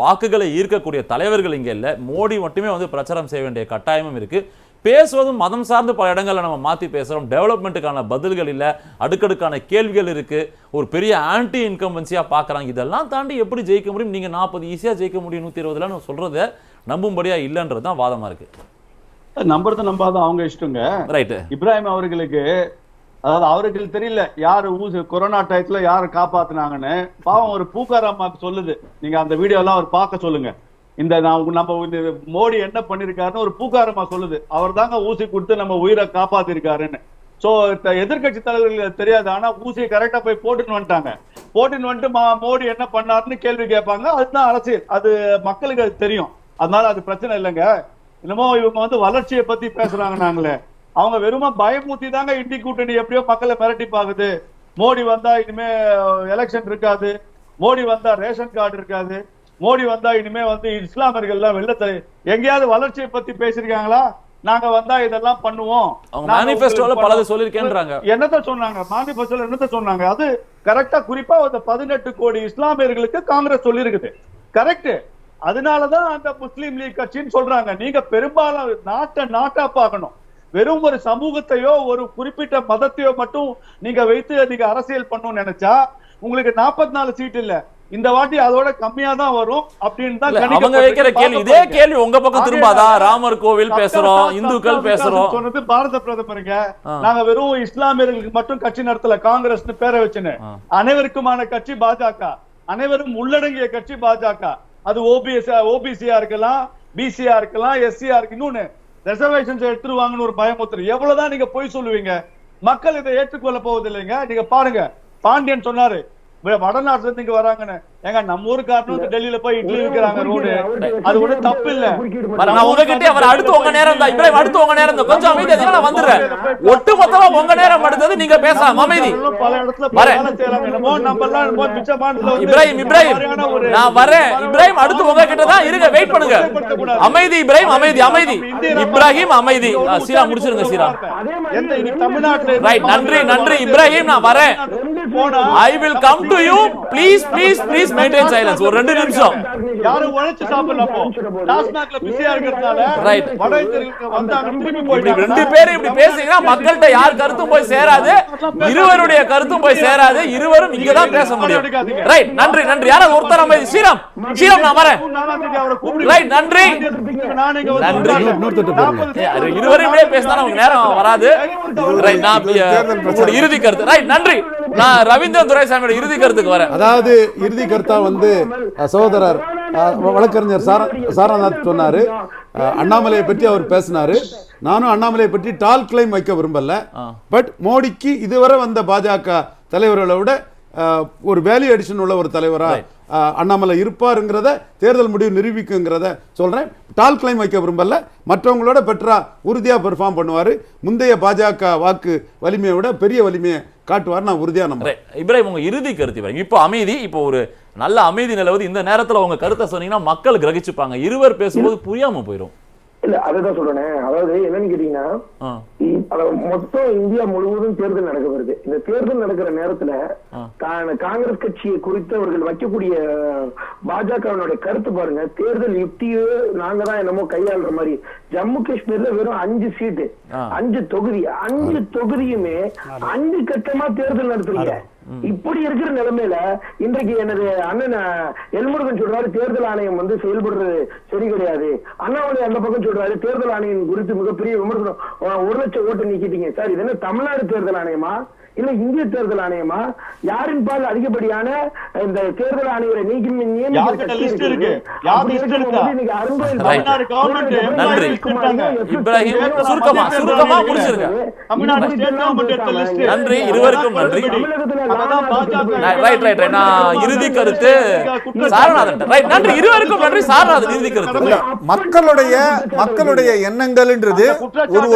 வாக்குகளை ஈர்க்கக்கூடிய தலைவர்கள் இங்கே இல்லை, மோடி மட்டுமே வந்து பிரச்சாரம் செய்ய வேண்டிய கட்டாயமும் இருக்குது, பேசுவதும் மதம் சார்ந்து பல இடங்களில் நம்ம மாற்றி பேசுகிறோம், டெவலப்மெண்ட்டுக்கான பதில்கள் இல்லை, அடுக்கடுக்கான கேள்விகள் இருக்குது, ஒரு பெரிய ஆன்டி இன்கம்பன்சியாக பார்க்குறாங்க. இதெல்லாம் தாண்டி எப்படி ஜெயிக்க முடியும்? நீங்கள் 40 ஈஸியாக ஜெயிக்க முடியும் 120ல சொல்கிறத நம்பும்படியாக இல்லைன்றது தான் வாதமாக இருக்குது. நம்புறத நம்பாத அவங்க இஷ்டங்க. ரைட்டு. இப்ராஹிம் அவர்களுக்கு, அதாவது அவருக்கு தெரியல யாரு கொரோனா டயத்துல யாரு காப்பாத்துனாங்கன்னு. பாவம் ஒரு பூக்காராமாக்கு சொல்லுது, நீங்க அந்த வீடியோ எல்லாம் அவர் பார்க்க சொல்லுங்க. இந்த நம்ம மோடி என்ன பண்ணிருக்காருன்னு ஒரு பூக்காரமா சொல்லுது, அவர் தாங்க ஊசி கொடுத்து நம்ம உயிரை காப்பாத்திருக்காருன்னு. சோ எதிர்கட்சி தலைவர்களுக்கு தெரியாது, ஆனா ஊசியை கரெக்டா போய் போட்டுன்னு வந்துட்டாங்க. போட்டுன்னு வந்துட்டு மோடி என்ன பண்ணாருன்னு கேள்வி கேட்பாங்க. அதுதான் அரசியல், அது மக்களுக்கு அது தெரியும். அதனால அது பிரச்சனை இல்லைங்க. என்னமோ இவங்க வந்து வளர்ச்சியை பத்தி பேசுறாங்க. நாங்களே அவங்க வெறுமா பயமூத்தி தாங்க இந்தி கூட்டணி எப்படியோ மக்களை மிரட்டி பாக்குது. மோடி வந்தா இனிமே எலெக்ஷன் இருக்காது, மோடி வந்தா ரேஷன் கார்டு இருக்காது, மோடி வந்தா இனிமே வந்து இஸ்லாமியர்கள் எல்லாம் வெள்ளத்தை, எங்கேயாவது வளர்ச்சியை பத்தி பேசிருக்காங்களா? நாங்க வந்தா இதெல்லாம் பண்ணுவோம். என்னத்த சொன்னாங்க மேனிஃபெஸ்டோல, என்னத்த சொன்னாங்க? அது கரெக்டா குறிப்பா 18 கோடி இஸ்லாமியர்களுக்கு காங்கிரஸ் சொல்லி இருக்குது. கரெக்ட். அதனாலதான் அந்த முஸ்லீம் லீக் கட்சின்னு சொல்றாங்க. நீங்க பெரும்பாலும் நாட்டா பார்க்கணும். வெறும் ஒரு சமூகத்தையோ ஒரு குறிப்பிட்ட மதத்தையோ மட்டும் நீங்க வைத்து நீங்க அரசியல் பண்ணணும்னு நினைச்சா உங்களுக்கு 44 சீட் இல்ல, இந்த வாட்டி அதோட கம்மியா தான் வரும் அப்படின்னு தான் அவங்க வைக்கிற கேள்வி. இதே கேள்வி உங்க பக்கம் திரும்பாதா? ராமர் கோவில் பேசுறோம், இந்துக்கள் பேசுறோம் சொன்னது பாரத பிரதமருங்க. நாங்க வெறும் இஸ்லாமியர்களுக்கு மட்டும் கட்சி நடத்தல, காங்கிரஸ்னு பேரை வச்சுன்னு. அனைவருக்குமான கட்சி பாஜக, அனைவரும் உள்ளடங்கிய கட்சி பாஜக. அது ஓபிசியா இருக்கலாம், பிசியா இருக்கலாம், எஸ்சியா இருக்கு. இன்னொன்னு ரிசர்வேஷன்ஸ் எடுத்துருவாங்கன்னு ஒரு பயமுத்துரு. எவ்வளவுதான் நீங்க போய் சொல்லுவீங்க? மக்கள் இதை ஏற்றுக்கொள்ள போவது இல்லைங்க. நீங்க பாருங்க, பாண்டியன் சொன்னாரு வடநாட்டுல இருந்து இங்க வராங்கன்னு. ஏங்க நம்ம ஊருக்காரனும் டெல்லியில போய் இட்லி விற்கிறாங்க ரோடு, அது கூட தப்பு இல்ல. நான் உங்ககிட்ட அவர் அடுத்து உங்க நேரம் தான் இப்ராஹிம், அடுத்து உங்க நேரம் தான். கொஞ்சம் அமைதி, நான் வந்துடுறேன். ஒட்டு மொத்தமா உங்க நேரம் அடுத்தது, நீங்க பேசலாம். அமைதி. பல இடத்துல இப்ராஹிம் நான் வரேன். இப்ராஹிம் அடுத்து உங்க கிட்ட தான் இருங்க, வெயிட் பண்ணுங்க. அமைதி இப்ராஹிம், அமைதி அமைதி. இப்ராஹிம் அமைதி. சீரா முடிச்சிருங்க சீரா. தமிழ்நாட்டுல ரைட். நன்றி நன்றி இப்ராஹிம், நான் வரேன். I will come to you. Please maintain silence. ஒரு 2 நிமிஷம். யாரும் உழைச்சு சாப்பிடலப்போ டாஸ்மாக்ல பிஸியா இருக்கிறதால ரைட் வடஇந்தியர்களுக்கு வந்தாங்க திரும்பி போயிட்டாங்க. ரெண்டு பேரும் இப்படி பேசினா மக்கள்கிட்ட யார் கருத்தும் போய் சேராது, இருவருடைய கருத்தும் போய் சேராது. இருவரும் இங்க தான் பேச முடியும். ரைட். நன்றி நன்றி. யாராவது ஒருத்தர் அமைதி. ஸ்ரீராம் நான் வரேன். ரைட். நன்றி நன்றி. இருவரும் இப்படியே பேசினா நமக்கு நேரம் வராது. ரைட். நான் இறுதி கருத்து. ரைட். நன்றி. நான் ரவீந்திரன் துரைசாமியோட இறுதி கருத்துக்கு வரேன். அதாவது இறுதி கருத்தா வந்து சகோதரர் வழக்கறிஞர் சாரநாத் சொன்னாரு, அண்ணாமலையை பற்றி அவர் பேசினாரு. நானும் அண்ணாமலையை பற்றி டால் கிளைம் வைக்க விரும்பல. பட் மோடிக்கு இதுவரை வந்த பாஜக தலைவர்களை விட ஒரு வேல்யூ அடிஷன் உள்ள ஒரு தலைவரா அண்ணாமலை இருப்பாருங்கிறத தேர்தல் முடிவு நிரூபிக்குங்கிறத சொல்றேன். டால் கிளைம் வைக்க விரும்பல. மற்றவங்களோட பெற்றா உறுதியா பெர்ஃபார்ம் பண்ணுவாரு. முந்தைய பாஜக வாக்கு வலிமையை விட பெரிய வலிமையை காட்டுவார், நான் உறுதியா நம்புறேன். இப்ராஹிம் உங்க இறுதி கருத்து. இப்போ அமைதி, இப்போ ஒரு நல்ல அமைதி நிலவுது. இந்த நேரத்துல உங்க கருத்தை சொன்னீங்கன்னா மக்கள் கிரகிச்சுப்பாங்க. இருவர் பேசும்போது புரியாம போயிடும். இல்ல அதுதான் சொல்றேன். அதாவது என்னன்னு கேட்டீங்கன்னா, மொத்தம் இந்தியா முழுவதும் தேர்தல் நடக்க வருது. இந்த தேர்தல் நடக்கிற நேரத்துல காங்கிரஸ் கட்சியை குறித்து அவர்கள் வைக்கக்கூடிய பாஜகவினுடைய கருத்து பாருங்க. தேர்தல் யுக்தியே நாங்க தான் என்னமோ கையாளுற மாதிரி. ஜம்மு காஷ்மீர்ல வெறும் 5 சீட்டு, 5 தொகுதி, 5 தொகுதியுமே 5 கட்டமா தேர்தல் நடத்துறீங்க. இப்படி இருக்கிற நிலைமையில இன்றைக்கு எனது அண்ணன் எல்முருகன் சொல்றாரு தேர்தல் ஆணையம் வந்து செயல்படுறது சரி கிடையாது. அண்ணாமலை அந்த பக்கம் சொல்றாரு தேர்தல் ஆணையம் குறித்து மிகப்பெரிய விமர்சனம். 1 லட்சம் ஓட்டு நீக்கிட்டீங்க சார், இது என்ன தமிழ்நாடு தேர்தல் ஆணையமா இல்ல இந்திய தேர்தல் ஆணையமா? யாரின் பால் அதிகப்படியான இந்த தேர்தல் ஆணையரை நீக்கி நன்றி இருவருக்கும் நன்றி. இறுதி கருத்து சாரநாதன். நன்றி இருவருக்கும் நன்றி. சாரநாதன் இறுதி கருத்து. மக்களுடைய எண்ணங்கள்ன்றது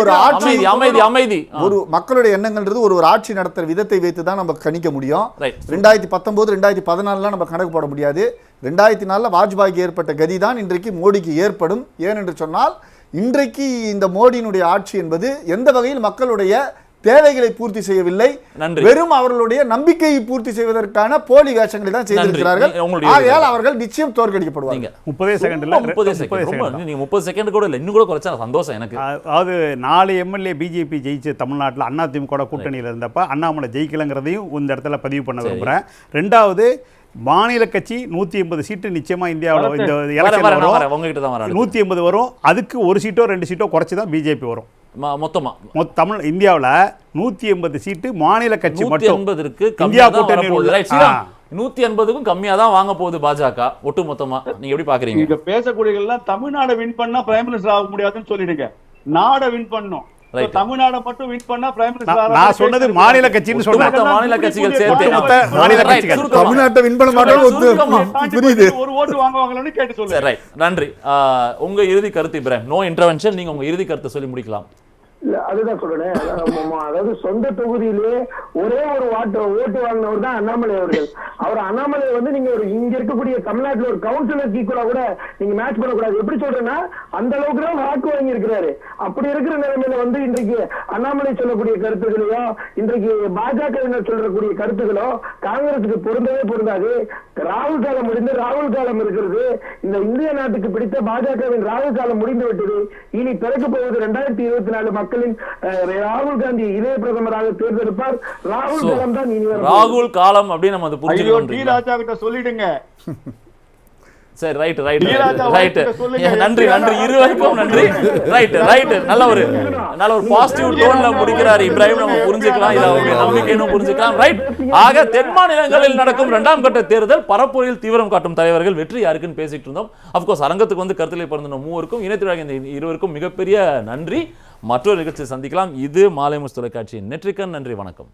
ஒரு ஆட்சி அமைதி அமைதி ஒரு மக்களுடைய எண்ணங்கள்ன்றது ஒரு ஆட்சி நடத்துற விதத்தை வைத்து தான் நம்ம கணிக்க முடியும். 2019 2014 நம்ம கணக்கு போட முடியாது. 2004 வாஜ்பாய்க்கு ஏற்பட்ட கதி தான் இன்றைக்கு மோடிக்கு ஏற்படும். ஏனென்று சொன்னால் இன்றைக்கு இந்த மோடியினுடைய ஆட்சி என்பது எந்த வகையில் மக்களுடைய தேவைகளை பூர்த்தி செய்யவில்லை, வெறும் அவர்களுடைய நம்பிக்கையை பூர்த்தி செய்வதற்கான போலி வேஷங்களை தான் செய்திருக்கிறார்கள். ஆகையால் அவர்கள் நிச்சயம் தோற்கடிக்கப்படுவாங்க. 30 செகண்ட்ல 30 செகண்ட் கூட இல்லை, இன்னும் கூட குறைச்சா சந்தோஷம் எனக்கு. அதாவது 4 எம்எல்ஏ பிஜேபி ஜெயிச்சு தமிழ்நாட்டில் அதிமுக கூட்டணியில் இருந்தப்ப அண்ணாமலை ஜெயிக்கலங்கிறதையும் இந்த இடத்துல பதிவு பண்ண விரும்புகிறேன். 2வது மாநில கட்சி 180 சீட்டு நிச்சயமா இந்தியாவில் இந்த எலெக்ஷன் வரும். 180 வரும். அதுக்கு 1 சீட்டோ 2 சீட்டோ குறைச்சி தான் பிஜேபி வரும். மொத்தமா தமிழ் இந்தியாவில் 180 சீட்டு மாநில கட்சி மட்டும். 180க்கு இந்தியா கூட்டணி 180க்கும் கம்மியா தான் வாங்க போகுது பாஜக ஒட்டு மொத்தமா. நீங்க எப்படி பாக்குறீங்க? இங்க பேசக்கூடிய எல்லாம் தமிழ்நாடு வின் பண்ணா பிரைம் மினிஸ்டர் ஆக முடியாதுன்னு சொல்லிடுங்க. நாட வின் பண்ணோம், தமிழ்நாடு மட்டும் வின் பண்ணா பிரைம் மினிஸ்டர். நான் சொன்னது மாநில கட்சின்னு சொன்னேன். மாநில கட்சிகள் சேர்த்து மாநில கட்சிகள் தமிழ்நாட்டை வின் பண்ண மாட்டோம். புரியுது. ஒரு ஓட்டு வாங்குவாங்களான்னு கேட்டு சொல்லுங்க. ரைட், நன்றி. உங்க இறுதி கருத்து இப்ராஹிம். No intervention. நீங்க உங்க இறுதி கருத்தை சொல்லி முடிக்கலாம். இல்ல அதுதான் சொல்றேன். அதாவது சொந்த தொகுதியிலே ஒரே ஒரு ஓட்டு வாங்கினவர் தான் அண்ணாமலை அவர்கள். அவர் அண்ணாமலை வந்து நீங்க ஒரு இங்க இருக்கக்கூடிய தமிழ்நாட்டில் ஒரு கவுன்சிலர் ஈக்குவலா கூட நீங்க மேட்ச் பண்ணக்கூடாது. எப்படி சொல்றேன்னா அந்த அளவுக்கு தான் வாக்கு வாங்கி இருக்கிறாரு. அப்படி இருக்கிற நிலைமையில வந்து இன்றைக்கு அண்ணாமலை சொல்லக்கூடிய கருத்துக்களையோ இன்றைக்கு பாஜகவினர் சொல்லக்கூடிய கருத்துக்களோ காங்கிரசுக்கு பொருந்தவே பொருந்தாது. ராகுல் காலம் முடிந்து ராகுல் காலம் இருக்கிறது. இந்த இந்திய நாட்டுக்கு பிடித்த பாஜகவின் ராகுல் காலம் முடிந்து விட்டது. இனி பிறக்க போவது 2024 மக்களின் ராகுல் காந்தி இதே பிரதமராக தேர்ந்தெடுப்பார். ராகுல் காலம் தான் இனி ராகுல் காலம் அப்படின்னு நம்ம அது புரிஞ்சுக்கணும். டி ராஜா கிட்ட சொல்லிடுங்க. சரி, ரைட் ரைட் ரைட். நன்றி நன்றி இருவருக்கும் நன்றி. Right right. நல்ல ஒரு பாசிட்டிவ் டோன்ல முடிக்கிறார் இப்ராஹிம். நம்ம புரிஞ்சுக்கலாம், இது அவருடைய நம்பிக்கைன்னு புரிஞ்சுக்கலாம். ரைட். ஆக தென் மாநிலங்களில் நடக்கும் 2ஆம் கட்ட தேர்தல் பரப்புரையில் தீவிரம் காட்டும் தலைவர்கள் வெற்றி யாருக்குன்னு பேசிட்டு இருந்தோம். அப்கோர்ஸ் அரங்கத்துக்கு வந்து கருத்திலே பிறந்த மூவருக்கும் இணையத்திலாக இந்த இருவருக்கும் மிகப்பெரிய நன்றி. மற்றொரு நிகழ்ச்சியை சந்திக்கலாம். இது மாலை முரசு தொலைக்காட்சியின் நெற்றிக்கண். நன்றி, வணக்கம்.